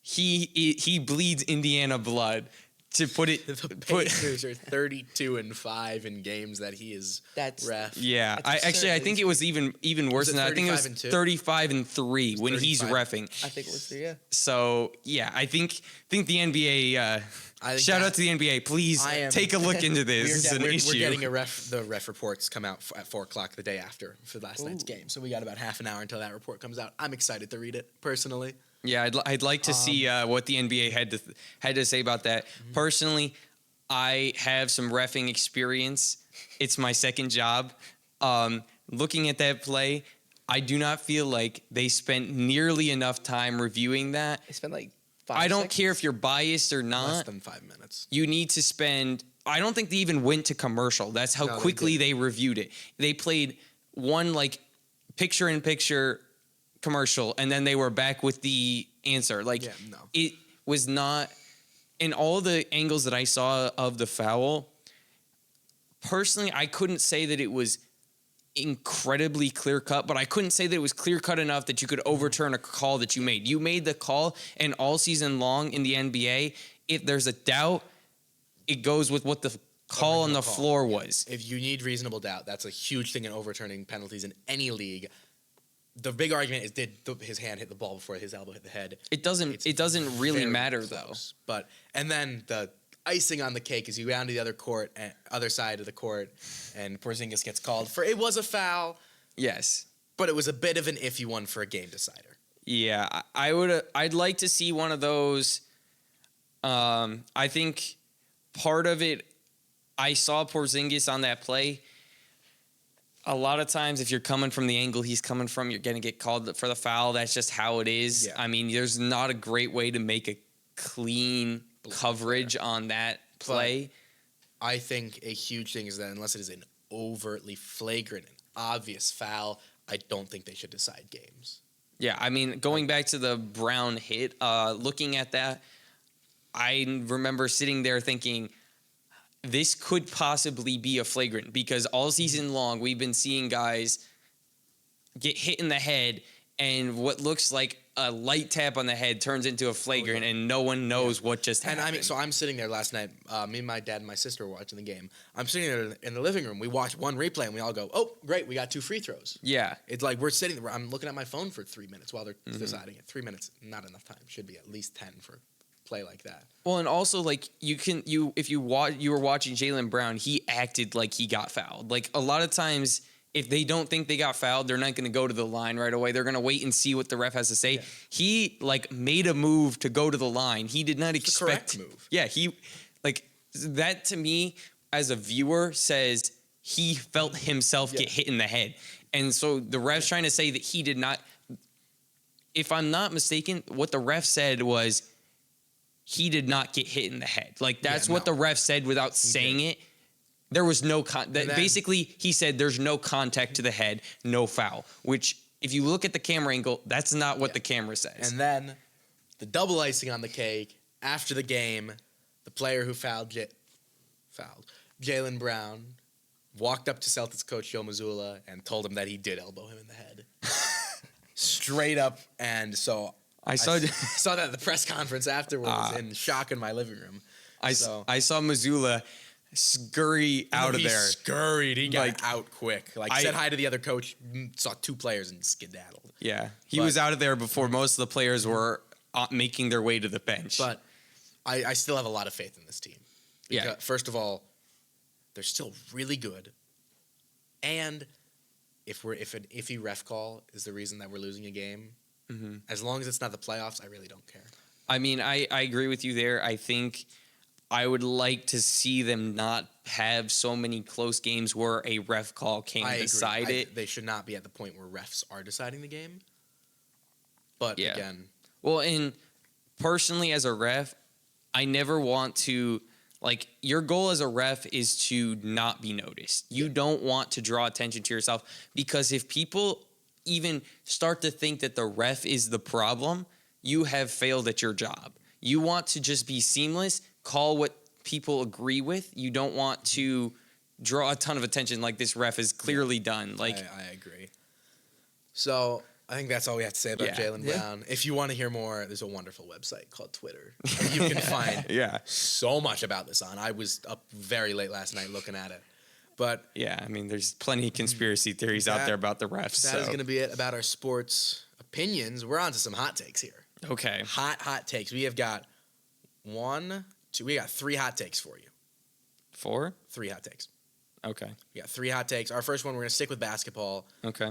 [SPEAKER 3] He bleeds Indiana blood. To put it,
[SPEAKER 1] the Pacers are 32-5 in games that he is ref.
[SPEAKER 3] Yeah, I think it was even worse than that. I think it was 35-3 when he's reffing.
[SPEAKER 2] I think it was 3. Yeah.
[SPEAKER 3] So yeah, I think the NBA. Shout out to the NBA. Please take a look into this. We're
[SPEAKER 1] getting the ref reports come out at 4:00 the day after for last night's game. So we got about half an hour until that report comes out. I'm excited to read it personally.
[SPEAKER 3] Yeah, I'd like to see what the NBA had to say about that. Personally, I have some reffing experience. It's my second job. Looking at that play, I do not feel like they spent nearly enough time reviewing that.
[SPEAKER 2] They spent like 5
[SPEAKER 3] I don't
[SPEAKER 2] seconds?
[SPEAKER 3] care if you're biased or not.
[SPEAKER 1] Less than 5 minutes.
[SPEAKER 3] You need to spend. I don't think they even went to commercial. That's how quickly they reviewed it. They played one like picture-in-picture commercial, and then they were back with the answer. It was not in all the angles that I saw of the foul. Personally, I couldn't say that it was incredibly clear cut, but I couldn't say that it was clear cut enough that you could overturn a call that you made. You made the call, and all season long in the NBA, if there's a doubt, it goes with what the call on the floor was.
[SPEAKER 1] If you need reasonable doubt, that's a huge thing in overturning penalties in any league. The big argument is, did his hand hit the ball before his elbow hit the head?
[SPEAKER 3] It doesn't really matter
[SPEAKER 1] close, though. And then the icing on the cake is you go down to the other side of the court, and Porzingis gets called for it was a foul.
[SPEAKER 3] Yes,
[SPEAKER 1] but it was a bit of an iffy one for a game decider.
[SPEAKER 3] Yeah, I'd like to see one of those. I think part of it, I saw Porzingis on that play. A lot of times, if you're coming from the angle he's coming from, you're going to get called for the foul. That's just how it is. Yeah. I mean, there's not a great way to make a clean coverage on that play.
[SPEAKER 1] But I think a huge thing is that unless it is an overtly flagrant and obvious foul, I don't think they should decide games.
[SPEAKER 3] Yeah, I mean, going back to the Brown hit, looking at that, I remember sitting there thinking, this could possibly be a flagrant because all season long we've been seeing guys get hit in the head and what looks like a light tap on the head turns into a flagrant and no one knows what just happened.
[SPEAKER 1] And I mean, so I'm sitting there last night, me, my dad, and my sister were watching the game. I'm sitting there in the living room. We watch one replay and we all go, oh, great, we got 2 free throws.
[SPEAKER 3] Yeah.
[SPEAKER 1] It's like we're sitting there. I'm looking at my phone for 3 minutes while they're deciding it. 3 minutes, not enough time. Should be at least 10 for play like that.
[SPEAKER 3] Well, and also like if you were watching Jaylen Brown, he acted like he got fouled. Like a lot of times, if they don't think they got fouled, they're not going to go to the line right away. They're going to wait and see what the ref has to say. Yeah. He like made a move to go to the line. He did not expect
[SPEAKER 1] the correct move.
[SPEAKER 3] Yeah, he like that to me as a viewer says he felt himself get hit in the head, and so the ref's trying to say that he did not. If I'm not mistaken, what the ref said was, he did not get hit in the head. Like, that's what the ref said without saying it. There was no basically, he said there's no contact to the head, no foul. Which, if you look at the camera angle, that's not what the camera says.
[SPEAKER 1] And then, the double icing on the cake, after the game, the player who fouled Jaylen Brown, walked up to Celtics coach Joe Mazzulla and told him that he did elbow him in the head. Straight up, and so... I saw that at the press conference afterwards in shock in my living room.
[SPEAKER 3] I saw Mazzulla scurry out of there.
[SPEAKER 1] He scurried. He got out quick. Said hi to the other coach, saw 2 players and skedaddled.
[SPEAKER 3] Yeah. He was out of there before most of the players were making their way to the bench.
[SPEAKER 1] But I still have a lot of faith in this team. Because, first of all, they're still really good. And if an iffy ref call is the reason that we're losing a game, as long as it's not the playoffs, I really don't care.
[SPEAKER 3] I mean, I agree with you there. I think I would like to see them not have so many close games where a ref call can decide it.
[SPEAKER 1] They should not be at the point where refs are deciding the game. But
[SPEAKER 3] Yeah.
[SPEAKER 1] again,
[SPEAKER 3] Well, and personally as a ref, I never want to, like, your goal as a ref is to not be noticed. You don't want to draw attention to yourself, because if people even start to think that the ref is the problem, you have failed at your job. You want to just be seamless, call what people agree with. You don't want to draw a ton of attention like this ref has clearly done. Like,
[SPEAKER 1] I agree. So I think that's all we have to say about Jaylen Brown. If you want to hear more, there's a wonderful website called Twitter. You can find so much about this on. I was up very late last night looking at it. But
[SPEAKER 3] yeah, I mean, there's plenty of conspiracy theories out there about the refs.
[SPEAKER 1] That is going to be it about our sports opinions. We're on to some hot takes here.
[SPEAKER 3] Okay.
[SPEAKER 1] Hot takes. We have got we got 3 hot takes for you.
[SPEAKER 3] 4?
[SPEAKER 1] 3 hot takes.
[SPEAKER 3] Okay.
[SPEAKER 1] We got 3 hot takes. Our first one, we're going to stick with basketball.
[SPEAKER 3] Okay.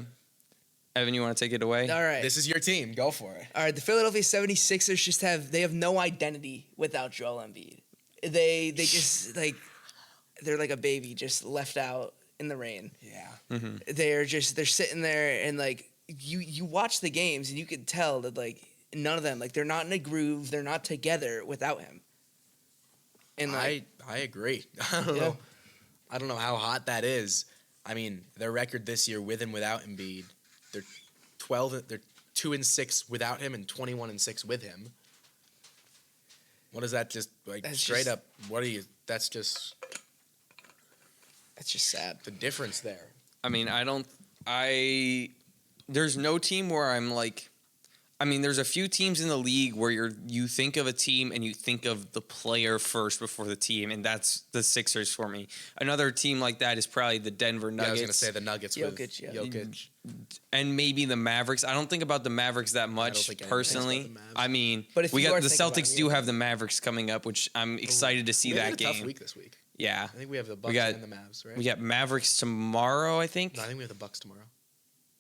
[SPEAKER 3] Evan, you want to take it away?
[SPEAKER 2] All right.
[SPEAKER 1] This is your team. Go for it.
[SPEAKER 2] All right, the Philadelphia 76ers they have no identity without Joel Embiid. They just they're like a baby just left out in the rain.
[SPEAKER 1] Yeah.
[SPEAKER 3] Mm-hmm.
[SPEAKER 2] They're sitting there, and like you watch the games and you can tell that like none of them, like, they're not in a groove, they're not together without him. And
[SPEAKER 1] I agree. I don't know how hot that is. I mean, their record this year with and without Embiid, they're 2-6 without him and 21-6 with him. What is that just like
[SPEAKER 2] That's
[SPEAKER 1] straight
[SPEAKER 2] just-
[SPEAKER 1] up? What are you? That's just
[SPEAKER 2] sad.
[SPEAKER 1] the difference there.
[SPEAKER 3] I mean, there's no team where I'm like, I mean, there's a few teams in the league where you think of a team and you think of the player first before the team, and that's the Sixers for me. Another team like that is probably the Denver Nuggets.
[SPEAKER 1] Yeah, I was going to say the Nuggets with Jokic.
[SPEAKER 3] And maybe the Mavericks. I don't think about the Mavericks that much
[SPEAKER 1] think anyone
[SPEAKER 3] personally.
[SPEAKER 1] thinks about the Mavs.
[SPEAKER 3] I mean,
[SPEAKER 2] But if
[SPEAKER 3] we
[SPEAKER 2] you
[SPEAKER 3] got
[SPEAKER 2] are
[SPEAKER 3] the
[SPEAKER 2] thinking about
[SPEAKER 3] Celtics
[SPEAKER 2] it,
[SPEAKER 3] do
[SPEAKER 2] yeah.
[SPEAKER 3] have the Mavericks coming up, which I'm excited to see
[SPEAKER 1] We
[SPEAKER 3] that
[SPEAKER 1] have a
[SPEAKER 3] game.
[SPEAKER 1] tough week this week.
[SPEAKER 3] Yeah.
[SPEAKER 1] I think we have the Bucks
[SPEAKER 3] got-
[SPEAKER 1] and the Mavs, right?
[SPEAKER 3] We got Mavericks tomorrow, I think.
[SPEAKER 1] No, I think we have the Bucks tomorrow.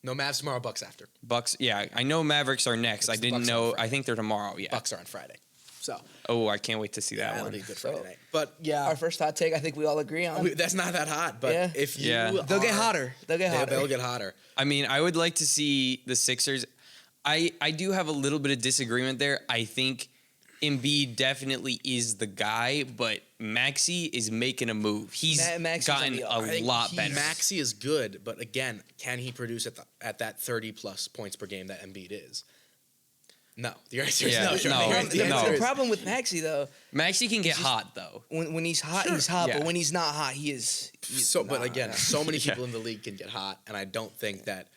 [SPEAKER 1] No, Mavs tomorrow, Bucks after.
[SPEAKER 3] Bucks, yeah. I know Mavericks are next.
[SPEAKER 1] It's
[SPEAKER 3] I
[SPEAKER 1] the
[SPEAKER 3] didn't
[SPEAKER 1] Bucks on
[SPEAKER 3] know.
[SPEAKER 1] Friday.
[SPEAKER 3] I think they're tomorrow, yeah.
[SPEAKER 1] Bucks are on Friday. So,
[SPEAKER 3] Oh, I can't wait to see that
[SPEAKER 1] that'll
[SPEAKER 3] one.
[SPEAKER 1] be a good Friday night. But yeah,
[SPEAKER 2] Our first hot take, I think we all agree on.
[SPEAKER 1] that's not that hot. But
[SPEAKER 2] Yeah.
[SPEAKER 1] if you,
[SPEAKER 3] Yeah.
[SPEAKER 2] They'll get hotter. They'll get hotter.
[SPEAKER 3] I mean, I would like to see the Sixers. I do have a little bit of disagreement there. I think Embiid definitely is the guy, but Maxey is making a move. He's
[SPEAKER 2] Maxey's
[SPEAKER 3] gotten
[SPEAKER 2] on the up.
[SPEAKER 3] a
[SPEAKER 2] I think
[SPEAKER 3] lot better.
[SPEAKER 1] Maxey is good, but again, can he produce at that 30+ points per game that Embiid is? No. The answer is
[SPEAKER 3] Yeah,
[SPEAKER 1] no.
[SPEAKER 3] no,
[SPEAKER 1] Charlie. The
[SPEAKER 3] no.
[SPEAKER 1] answer
[SPEAKER 2] The
[SPEAKER 1] is-
[SPEAKER 2] problem with Maxey though,
[SPEAKER 3] Maxey can get hot though.
[SPEAKER 2] when he's hot, he's hot. But when he's not hot, he's
[SPEAKER 1] But again, so many
[SPEAKER 3] Yeah.
[SPEAKER 1] people in the league can get hot, and I don't think that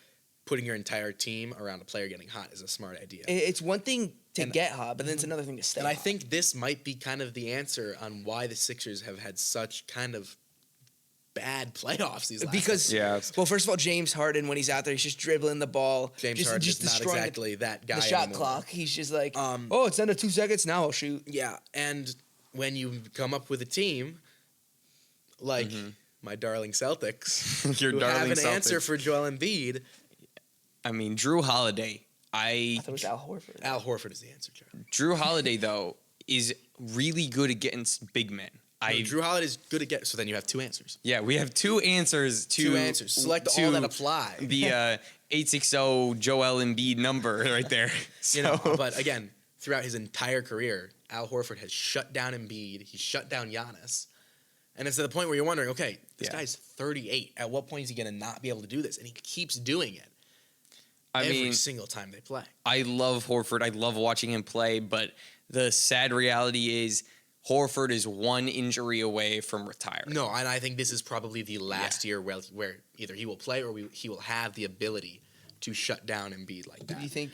[SPEAKER 1] putting your entire team around a player getting hot is a smart idea.
[SPEAKER 2] It's one thing to get hot, but then it's another thing to stay
[SPEAKER 1] And I
[SPEAKER 2] hot.
[SPEAKER 1] think this might be kind of the answer on why the Sixers have had such kind of bad playoffs these last
[SPEAKER 2] Because
[SPEAKER 1] couple
[SPEAKER 3] Yeah.
[SPEAKER 1] years.
[SPEAKER 2] well, first of all, James Harden, when he's out there, he's just dribbling the ball.
[SPEAKER 1] James
[SPEAKER 2] just,
[SPEAKER 1] Harden
[SPEAKER 2] just
[SPEAKER 1] is not
[SPEAKER 2] destroying
[SPEAKER 1] exactly that guy
[SPEAKER 2] the shot
[SPEAKER 1] anymore.
[SPEAKER 2] clock. He's just like,
[SPEAKER 1] Um,
[SPEAKER 2] oh, it's under 2 seconds. Now I'll shoot.
[SPEAKER 1] Yeah, and when you come up with a team like my darling Celtics,
[SPEAKER 3] Your
[SPEAKER 1] who
[SPEAKER 3] darling
[SPEAKER 1] have an answer
[SPEAKER 3] Celtics.
[SPEAKER 1] for Joel Embiid,
[SPEAKER 3] I mean, Drew Holiday.
[SPEAKER 2] I thought it was Al Horford.
[SPEAKER 1] Al Horford is the answer, Charlie.
[SPEAKER 3] Drew Holiday though is really good against big men.
[SPEAKER 1] Drew Holiday's good at so then you have 2 answers.
[SPEAKER 3] Yeah, we have 2 answers to
[SPEAKER 1] 2 answers. Select all that apply.
[SPEAKER 3] The 860 Joel Embiid number right there. So,
[SPEAKER 1] You know, but again, throughout his entire career, Al Horford has shut down Embiid. He's shut down Giannis. And it's to the point where you're wondering, okay, this guy's 38. At what point is he going to not be able to do this? And he keeps doing it every single time they play.
[SPEAKER 3] I love Horford. I love watching him play, but the sad reality is Horford is 1 injury away from retiring.
[SPEAKER 1] No, and I think this is probably the last year where either he will play or he will have the ability to shut down Embiid like that.
[SPEAKER 2] Do you think?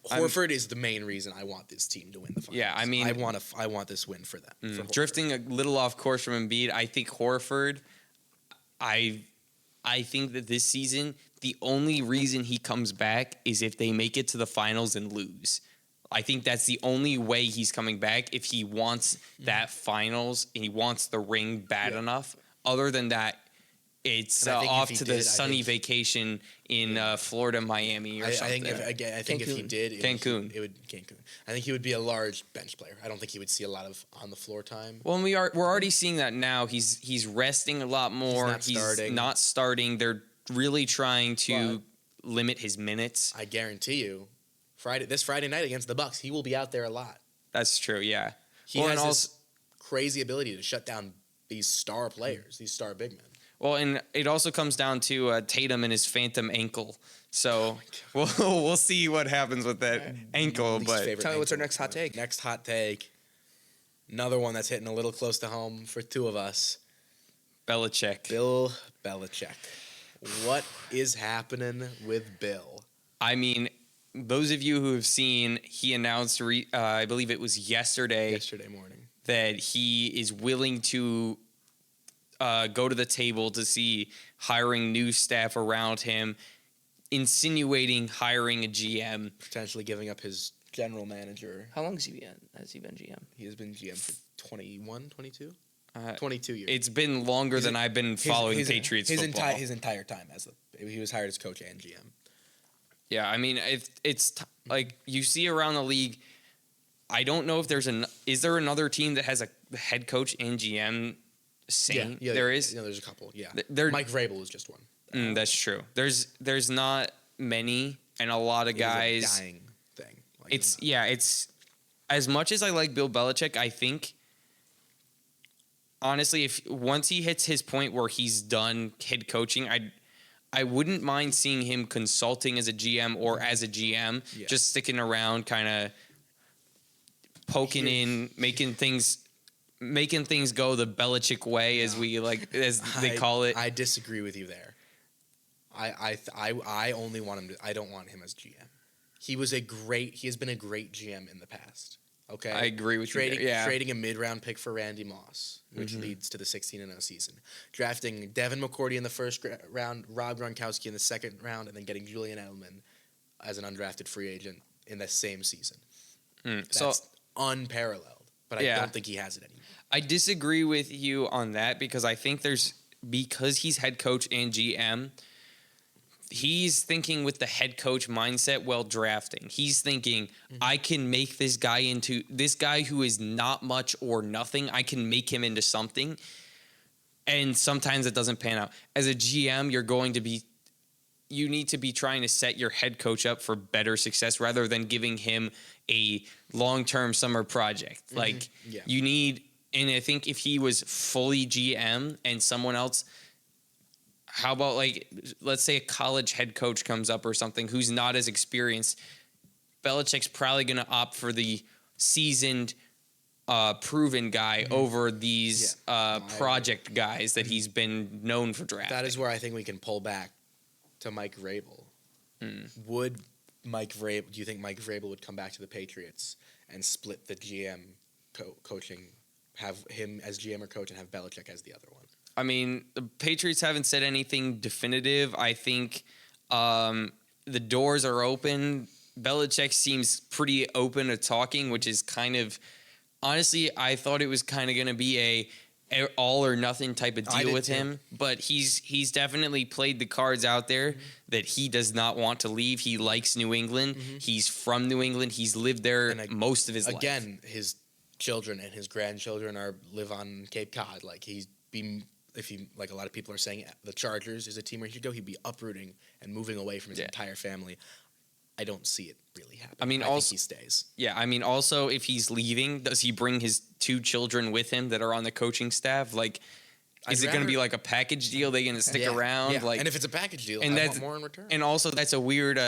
[SPEAKER 1] Horford is the main reason I want this team to win the finals.
[SPEAKER 3] Yeah, I mean-
[SPEAKER 1] I want this win for them. For Horford.
[SPEAKER 3] Drifting a little off course from Embiid, I think Horford, I think that this season, the only reason he comes back is if they make it to the finals and lose. I think that's the only way he's coming back, if he wants that finals and he wants the ring bad enough. Other than that, it's
[SPEAKER 1] And I think if
[SPEAKER 3] off
[SPEAKER 1] he
[SPEAKER 3] to
[SPEAKER 1] did,
[SPEAKER 3] the
[SPEAKER 1] I
[SPEAKER 3] sunny
[SPEAKER 1] think-
[SPEAKER 3] vacation in Florida, Miami, or
[SPEAKER 1] I
[SPEAKER 3] something.
[SPEAKER 1] think if he
[SPEAKER 2] Cancun.
[SPEAKER 1] did,
[SPEAKER 3] Cancun.
[SPEAKER 1] it would Cancun. I think he would be a large bench player. I don't think he would see a lot of on the floor time.
[SPEAKER 3] Well, we're already seeing that now. He's resting a lot more.
[SPEAKER 1] Not starting.
[SPEAKER 3] They're really trying to limit his minutes.
[SPEAKER 1] I guarantee you, this Friday night against the Bucks, he will be out there a lot.
[SPEAKER 3] That's true. Yeah.
[SPEAKER 1] He has this crazy ability to shut down these star players, these star big men.
[SPEAKER 3] Well, and it also comes down to Tatum and his phantom ankle. So we'll see what happens with that ankle.
[SPEAKER 1] Least
[SPEAKER 3] But
[SPEAKER 1] favorite
[SPEAKER 2] Tell me what's our
[SPEAKER 1] ankle.
[SPEAKER 2] next hot take.
[SPEAKER 1] Next hot take. Another one that's hitting a little close to home for two of us.
[SPEAKER 3] Belichick.
[SPEAKER 1] Bill Belichick. What is happening with Bill?
[SPEAKER 3] I mean, those of you who have seen, he announced, I believe it was yesterday
[SPEAKER 1] Morning.
[SPEAKER 3] that he is willing to go to the table to see hiring new staff around him, insinuating hiring a GM.
[SPEAKER 1] Potentially giving up his general manager.
[SPEAKER 2] How long has he been? Has he been GM?
[SPEAKER 1] He has been GM for 21, 22?
[SPEAKER 3] Uh,
[SPEAKER 1] 22 years.
[SPEAKER 3] It's been longer than I've been following Patriots football.
[SPEAKER 1] His entire time he was hired as coach and GM.
[SPEAKER 3] Yeah, I mean, it's like you see around the league. I don't know if is there another team that has a head coach and GM? There is.
[SPEAKER 1] Yeah, there's a couple. Yeah,
[SPEAKER 3] Mike
[SPEAKER 1] Vrabel is just one.
[SPEAKER 3] That's true. There's not many, and a lot of guys.
[SPEAKER 1] It's a dying thing. Like,
[SPEAKER 3] It's as much as I like Bill Belichick, I think honestly, if once he hits his point where he's done head coaching, I wouldn't mind seeing him consulting as a GM or as a GM, just sticking around, kind of poking in, making things go the Belichick way, as they call it.
[SPEAKER 1] I disagree with you there. I only want him to. I don't want him as GM. He has been a great GM in the past. Okay,
[SPEAKER 3] I agree with you. Yeah,
[SPEAKER 1] trading a mid-round pick for Randy Moss, which leads to the 16-0 season. Drafting Devin McCourty in the first round, Rob Gronkowski in the second round, and then getting Julian Edelman as an undrafted free agent in the same season. That's unparalleled. But I don't think he has it anymore.
[SPEAKER 3] I disagree with you on that because I think because he's head coach and GM. He's thinking with the head coach mindset while drafting. He's thinking, I can make this guy who is not much or nothing, I can make him into something. And sometimes it doesn't pan out. As a GM, you need to be trying to set your head coach up for better success rather than giving him a long-term summer project. You need, and I think if he was fully GM and someone else, how about let's say a college head coach comes up or something who's not as experienced. Belichick's probably going to opt for the seasoned, proven guy over these project guys that he's been known for drafting.
[SPEAKER 1] That is where I think we can pull back to Mike Vrabel. Do you think Mike Vrabel would come back to the Patriots and split the GM coaching, have him as GM or coach and have Belichick as the other one?
[SPEAKER 3] I mean, the Patriots haven't said anything definitive. I think the doors are open. Belichick seems pretty open to talking, which is kind of honestly, I thought it was kind of going to be a all or nothing type of deal with him, but he's definitely played the cards out there that he does not want to leave. He likes New England. He's from New England. He's lived there most of his life.
[SPEAKER 1] Again, his children and his grandchildren live on Cape Cod. If he, like a lot of people are saying, the Chargers is a team where he should go, he'd be uprooting and moving away from his entire family. I don't see it really happening. I mean, I think he stays.
[SPEAKER 3] Yeah, I mean, also, if he's leaving, does he bring his 2 children with him that are on the coaching staff? Is it going to be like a package deal? They going to stick around?
[SPEAKER 1] Yeah. And if it's a package deal, I want more in return.
[SPEAKER 3] And also, that's a weird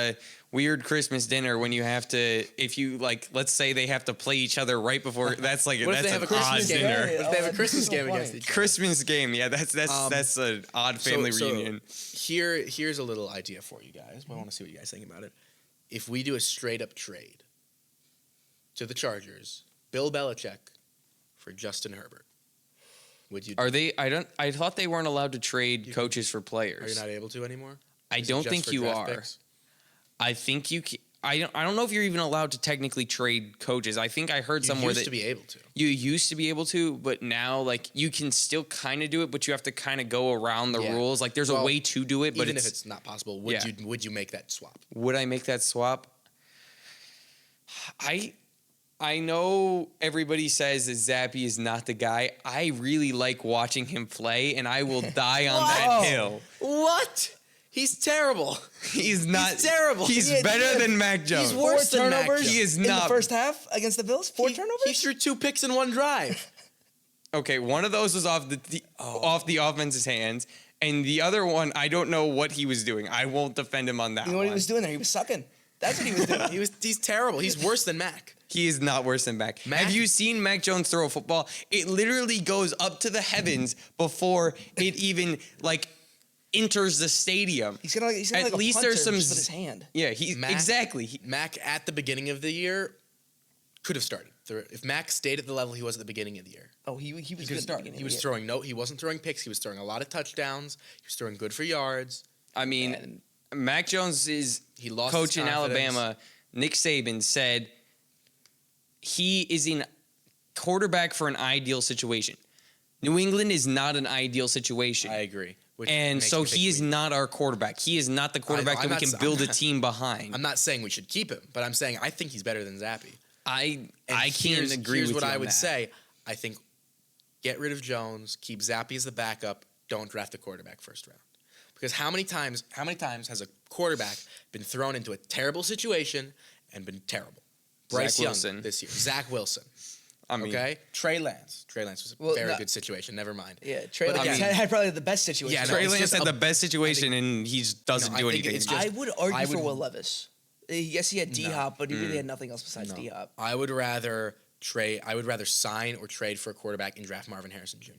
[SPEAKER 3] Christmas dinner when you have to, let's say they have to play each other right before. That's
[SPEAKER 1] what if they have a Christmas game?
[SPEAKER 3] Dinner.
[SPEAKER 1] What if they have a Christmas game against each other?
[SPEAKER 3] Christmas game, yeah, that's an odd family reunion.
[SPEAKER 1] Here's a little idea for you guys. I want to see what you guys think about it. If we do a straight up trade to the Chargers, Bill Belichick for Justin Herbert, would you?
[SPEAKER 3] Are they? I thought they weren't allowed to trade coaches for players.
[SPEAKER 1] Are you not able to anymore?
[SPEAKER 3] I don't think you are.
[SPEAKER 1] Picks?
[SPEAKER 3] I think you. I don't know if you're even allowed to technically trade coaches. I think I heard somewhere that
[SPEAKER 1] to be able to.
[SPEAKER 3] you used to be able to, but now like you can still kind of do it, but you have to kind of go around the rules. Like there's a way to do it, but
[SPEAKER 1] even if it's not possible, would you make that swap?
[SPEAKER 3] Would I make that swap? I know everybody says that Zappy is not the guy. I really like watching him play, and I will die on that hill.
[SPEAKER 1] What? He's terrible.
[SPEAKER 3] He's not.
[SPEAKER 1] He's terrible.
[SPEAKER 3] He's better than Mac Jones.
[SPEAKER 1] He's worse than Mac
[SPEAKER 2] turnovers.
[SPEAKER 1] Jones.
[SPEAKER 3] He is
[SPEAKER 2] in
[SPEAKER 3] not.
[SPEAKER 2] the first half against the Bills. Four turnovers.
[SPEAKER 1] He threw 2 picks in 1 drive.
[SPEAKER 3] Okay, one of those was off the offense's hands, and the other one, I don't know what he was doing. I won't defend him on that.
[SPEAKER 2] You know what he was doing there? He was sucking. That's what he was doing.
[SPEAKER 1] He's terrible. He's worse than Mac.
[SPEAKER 3] He is not worse than Mac. Have you seen Mac Jones throw a football? It literally goes up to the heavens before it even like enters the stadium.
[SPEAKER 2] He's gonna
[SPEAKER 3] At
[SPEAKER 2] like
[SPEAKER 3] least
[SPEAKER 2] a
[SPEAKER 3] there's some
[SPEAKER 2] with his hand.
[SPEAKER 3] Yeah, exactly.
[SPEAKER 1] Mac at the beginning of the year could have started. If Mac stayed at the level he was at the beginning of the year.
[SPEAKER 2] Oh, he was
[SPEAKER 1] He
[SPEAKER 2] good.
[SPEAKER 1] could
[SPEAKER 2] At the
[SPEAKER 1] start.
[SPEAKER 2] beginning
[SPEAKER 1] He
[SPEAKER 2] of the
[SPEAKER 1] was
[SPEAKER 2] year.
[SPEAKER 1] he wasn't throwing picks. He was throwing a lot of touchdowns. He was throwing good for yards.
[SPEAKER 3] I mean,
[SPEAKER 2] And
[SPEAKER 3] Mac Jones is
[SPEAKER 1] He lost
[SPEAKER 3] coach
[SPEAKER 1] his
[SPEAKER 3] in
[SPEAKER 1] confidence.
[SPEAKER 3] Alabama. Nick Saban said he is in quarterback for an ideal situation. New England is not an ideal situation.
[SPEAKER 1] I agree. Which
[SPEAKER 3] And
[SPEAKER 1] makes
[SPEAKER 3] so
[SPEAKER 1] me think
[SPEAKER 3] he is not our quarterback. He is not the quarterback
[SPEAKER 1] I'm
[SPEAKER 3] that we
[SPEAKER 1] not
[SPEAKER 3] can
[SPEAKER 1] s-
[SPEAKER 3] build
[SPEAKER 1] I'm
[SPEAKER 3] a
[SPEAKER 1] not-
[SPEAKER 3] team behind.
[SPEAKER 1] I'm not saying we should keep him, but I'm saying I think he's better than Zappy.
[SPEAKER 3] I
[SPEAKER 1] And
[SPEAKER 3] can't agree
[SPEAKER 1] here's
[SPEAKER 3] with
[SPEAKER 1] what
[SPEAKER 3] you
[SPEAKER 1] I
[SPEAKER 3] on
[SPEAKER 1] would
[SPEAKER 3] that.
[SPEAKER 1] say. I think get rid of Jones, keep Zappy as the backup, don't draft a quarterback first round. Because how many times has a quarterback been thrown into a terrible situation and been terrible? Bryce Young
[SPEAKER 3] Wilson.
[SPEAKER 1] this year. Zach Wilson.
[SPEAKER 3] I mean,
[SPEAKER 1] Okay? Trey Lance. Trey Lance was a
[SPEAKER 2] Well,
[SPEAKER 1] very
[SPEAKER 2] no-
[SPEAKER 1] good situation. Never mind.
[SPEAKER 2] Yeah, Trey
[SPEAKER 1] But
[SPEAKER 2] Lance
[SPEAKER 1] again-
[SPEAKER 2] had probably the best situation.
[SPEAKER 1] Yeah, no,
[SPEAKER 3] Trey
[SPEAKER 1] it's
[SPEAKER 3] Lance
[SPEAKER 1] just
[SPEAKER 3] had
[SPEAKER 1] a-
[SPEAKER 3] the best situation, and he just doesn't
[SPEAKER 1] No, I
[SPEAKER 3] do
[SPEAKER 1] think
[SPEAKER 3] anything.
[SPEAKER 1] it's just-
[SPEAKER 2] I would argue
[SPEAKER 1] I
[SPEAKER 2] for
[SPEAKER 1] would-
[SPEAKER 2] Will Levis. Yes, he had D Hop, but he really had nothing else besides
[SPEAKER 1] No.
[SPEAKER 2] D Hop.
[SPEAKER 1] I would rather sign or trade for a quarterback and draft Marvin Harrison Jr.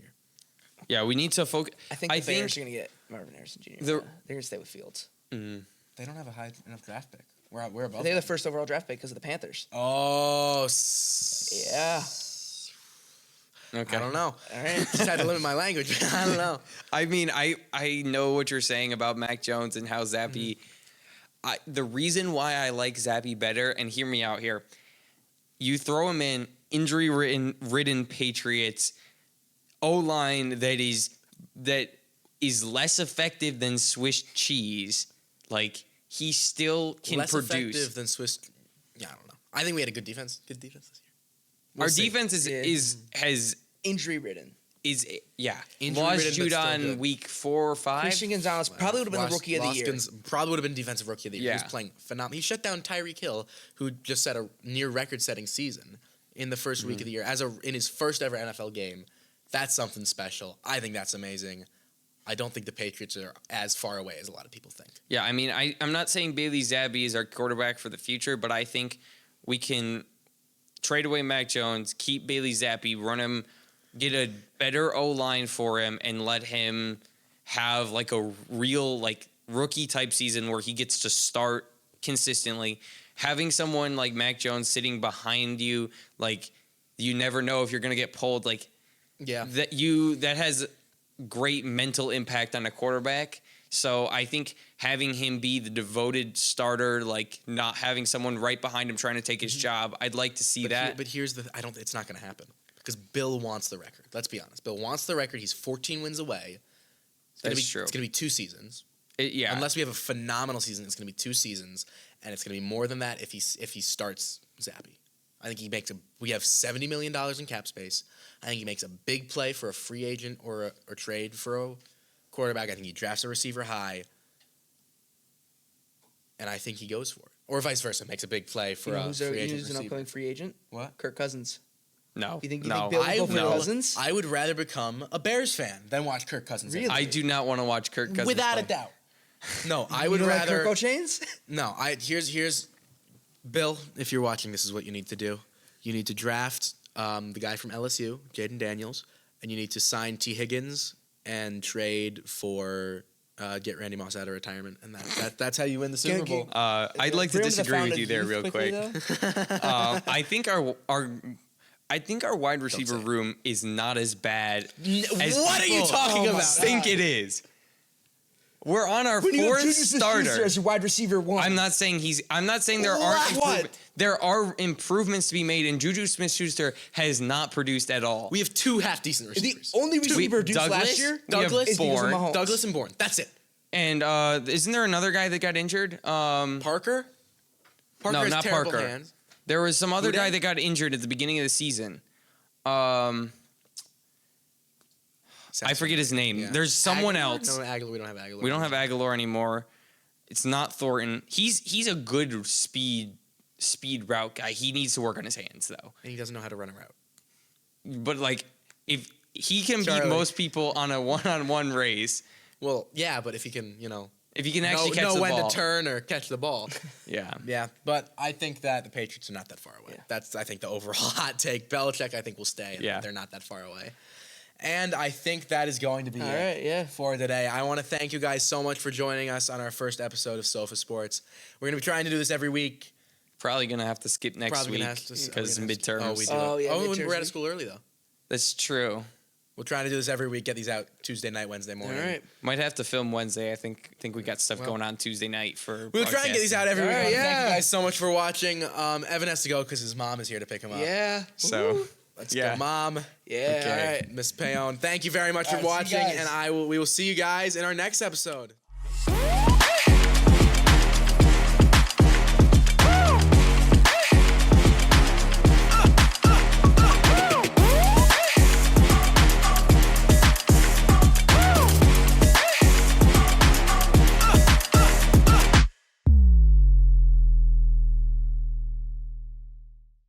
[SPEAKER 3] Yeah, we need to focus.
[SPEAKER 2] I think the Bears are going to get Marvin Harrison Jr. They're going to stay with Fields.
[SPEAKER 1] They don't have a high enough draft pick. We're above.
[SPEAKER 2] They have the first overall draft pick because of the Panthers.
[SPEAKER 1] Oh,
[SPEAKER 2] Yeah.
[SPEAKER 3] Okay.
[SPEAKER 1] I don't know.
[SPEAKER 2] All right.
[SPEAKER 1] Just had to limit my language. I don't know.
[SPEAKER 3] I mean, I know what you're saying about Mac Jones and how Zappy. The reason why I like Zappy better, and hear me out here, you throw him in injury-ridden Patriots O-line that is less effective than Swiss cheese. Like he still can
[SPEAKER 1] Less
[SPEAKER 3] produce.
[SPEAKER 1] effective than Swiss. Yeah, I don't know. I think we had a good defense. Good defense this year.
[SPEAKER 3] Our
[SPEAKER 1] We'll see.
[SPEAKER 3] defense is
[SPEAKER 2] Injury ridden.
[SPEAKER 3] Lost
[SPEAKER 1] Injury-ridden, but still
[SPEAKER 3] Judon
[SPEAKER 1] good.
[SPEAKER 3] week 4 or 5.
[SPEAKER 2] Christian Gonzalez probably would have been the rookie of the year.
[SPEAKER 1] Probably would have been defensive rookie of the year. He was
[SPEAKER 3] Yeah.
[SPEAKER 1] playing phenomenal. He shut down Tyreek Hill, who just set a near record-setting season in the first week of the year in his first ever NFL game. That's something special. I think that's amazing. I don't think the Patriots are as far away as a lot of people think.
[SPEAKER 3] Yeah, I mean, I'm not saying Bailey Zappi is our quarterback for the future, but I think we can trade away Mac Jones, keep Bailey Zappi, run him, get a better O-line for him, and let him have like a real like rookie type season where he gets to start consistently. Having someone like Mac Jones sitting behind you, like you never know if you're gonna get pulled. Like
[SPEAKER 1] Yeah.
[SPEAKER 3] that has great mental impact on a quarterback. So I think having him be the devoted starter, like not having someone right behind him trying to take his job, I'd like to see that.
[SPEAKER 1] But here's it's not going to happen because Bill wants the record. Let's be honest. Bill wants the record. He's 14 wins away.
[SPEAKER 3] That's true.
[SPEAKER 1] It's going to be 2 seasons.
[SPEAKER 3] Yeah.
[SPEAKER 1] Unless we have a phenomenal season, it's going to be 2 seasons, and it's going to be more than that if he starts Zappy. I think we have $70 million in cap space. I think he makes a big play for a free agent or trade for a quarterback. I think he drafts a receiver high, and I think he goes for it. Or vice versa, makes a big play for a free agent
[SPEAKER 2] who's an
[SPEAKER 1] receiver.
[SPEAKER 2] upcoming free agent?
[SPEAKER 1] What?
[SPEAKER 2] Kirk Cousins.
[SPEAKER 3] No.
[SPEAKER 2] You think
[SPEAKER 3] no.
[SPEAKER 2] Bill would go for
[SPEAKER 3] no.
[SPEAKER 2] Cousins?
[SPEAKER 1] I would rather become a Bears fan than watch Kirk Cousins.
[SPEAKER 2] Really?
[SPEAKER 3] I do not want to watch Kirk Cousins
[SPEAKER 1] Without a
[SPEAKER 3] play.
[SPEAKER 1] doubt. No, I
[SPEAKER 2] You
[SPEAKER 1] would
[SPEAKER 2] don't like
[SPEAKER 1] rather.
[SPEAKER 2] Kirk O'Chains?
[SPEAKER 1] No, here's Bill. If you're watching, this is what you need to do. You need to draft the guy from LSU, Jaden Daniels, and you need to sign T. Higgins and trade for get Randy Moss out of retirement, and that's how you win the Super Bowl.
[SPEAKER 3] I'd like to
[SPEAKER 2] Bring him
[SPEAKER 3] disagree with
[SPEAKER 2] founded
[SPEAKER 3] you there
[SPEAKER 2] youth
[SPEAKER 3] real
[SPEAKER 2] quickly,
[SPEAKER 3] quick.
[SPEAKER 2] though.
[SPEAKER 3] I think our wide receiver
[SPEAKER 1] say it.
[SPEAKER 3] room is not as bad as
[SPEAKER 1] What are you
[SPEAKER 3] people
[SPEAKER 1] talking about?
[SPEAKER 3] think it is. We're on our
[SPEAKER 2] When you have
[SPEAKER 3] fourth
[SPEAKER 2] Juju Smith-Schuster
[SPEAKER 3] starter.
[SPEAKER 2] as your wide receiver one.
[SPEAKER 3] I'm not saying there aren't
[SPEAKER 2] What?
[SPEAKER 3] there are improvements to be made, and Juju Smith-Schuster has not produced at all.
[SPEAKER 1] We have two half decent
[SPEAKER 2] The
[SPEAKER 1] receivers.
[SPEAKER 2] only receiver produced
[SPEAKER 3] Douglas,
[SPEAKER 2] last year
[SPEAKER 3] we have
[SPEAKER 1] Douglas,
[SPEAKER 2] is Eagles and
[SPEAKER 3] Bourne,
[SPEAKER 2] Mahomes.
[SPEAKER 1] Douglas and Bourne. That's it.
[SPEAKER 3] and isn't there another guy that got injured?
[SPEAKER 1] Parker? Parker
[SPEAKER 3] No,
[SPEAKER 1] has
[SPEAKER 3] not
[SPEAKER 1] terrible
[SPEAKER 3] Parker.
[SPEAKER 1] hands.
[SPEAKER 3] There was some other
[SPEAKER 1] Who
[SPEAKER 3] guy
[SPEAKER 1] did?
[SPEAKER 3] that got injured at the beginning of the season. I forget his name.
[SPEAKER 1] Yeah.
[SPEAKER 3] There's someone
[SPEAKER 1] Aguilar?
[SPEAKER 3] else.
[SPEAKER 1] No, Aguilar. We don't have Aguilar.
[SPEAKER 3] We don't have Aguilar anymore. It's not Thornton. He's a good speed route guy. He needs to work on his hands though.
[SPEAKER 1] And he doesn't know how to run a route.
[SPEAKER 3] But like if he can
[SPEAKER 1] Charlie.
[SPEAKER 3] beat most people on a one-on-one race,
[SPEAKER 1] Well, yeah, but if he can,
[SPEAKER 3] if he can actually catch
[SPEAKER 1] know
[SPEAKER 3] the
[SPEAKER 1] when
[SPEAKER 3] ball.
[SPEAKER 1] to turn or catch the ball.
[SPEAKER 3] Yeah.
[SPEAKER 1] Yeah, but I think that the Patriots are not that far away.
[SPEAKER 2] Yeah.
[SPEAKER 1] That's, I think, the overall hot take. Belichick, I think, will stay. And
[SPEAKER 3] Yeah.
[SPEAKER 1] They're not that far away. And I think that is going to be
[SPEAKER 2] All
[SPEAKER 1] it
[SPEAKER 2] right, yeah.
[SPEAKER 1] for today. I want to thank you guys so much for joining us on our first episode of Sofa Sports. We're going to be trying to do this every week.
[SPEAKER 3] Probably gonna have to skip next
[SPEAKER 1] Probably
[SPEAKER 3] week
[SPEAKER 1] gonna have to
[SPEAKER 3] because
[SPEAKER 1] we're gonna have to-
[SPEAKER 3] midterms.
[SPEAKER 1] Oh, we do.
[SPEAKER 2] Oh, yeah,
[SPEAKER 1] Oh,
[SPEAKER 2] midterms
[SPEAKER 1] we're out of
[SPEAKER 2] week.
[SPEAKER 1] school early, though.
[SPEAKER 3] That's true.
[SPEAKER 1] We're trying to do this every week, get these out Tuesday night, Wednesday
[SPEAKER 2] All
[SPEAKER 1] morning.
[SPEAKER 2] right.
[SPEAKER 3] Might have to film Wednesday. I think we got stuff
[SPEAKER 1] Well,
[SPEAKER 3] going on Tuesday night for.
[SPEAKER 1] We'll try and get these out every
[SPEAKER 2] All
[SPEAKER 1] week.
[SPEAKER 2] right,
[SPEAKER 1] Thank
[SPEAKER 2] yeah.
[SPEAKER 1] you guys so much for watching. Evan has to go because his mom is here to pick him up.
[SPEAKER 2] Yeah.
[SPEAKER 3] So
[SPEAKER 2] Woo.
[SPEAKER 1] Let's
[SPEAKER 3] Yeah.
[SPEAKER 1] go, Mom.
[SPEAKER 2] Yeah.
[SPEAKER 3] Okay.
[SPEAKER 2] All right.
[SPEAKER 1] Miss Payon. Thank you very much for
[SPEAKER 2] All right, see you
[SPEAKER 1] watching,
[SPEAKER 2] guys.
[SPEAKER 1] and we will see you guys in our next episode.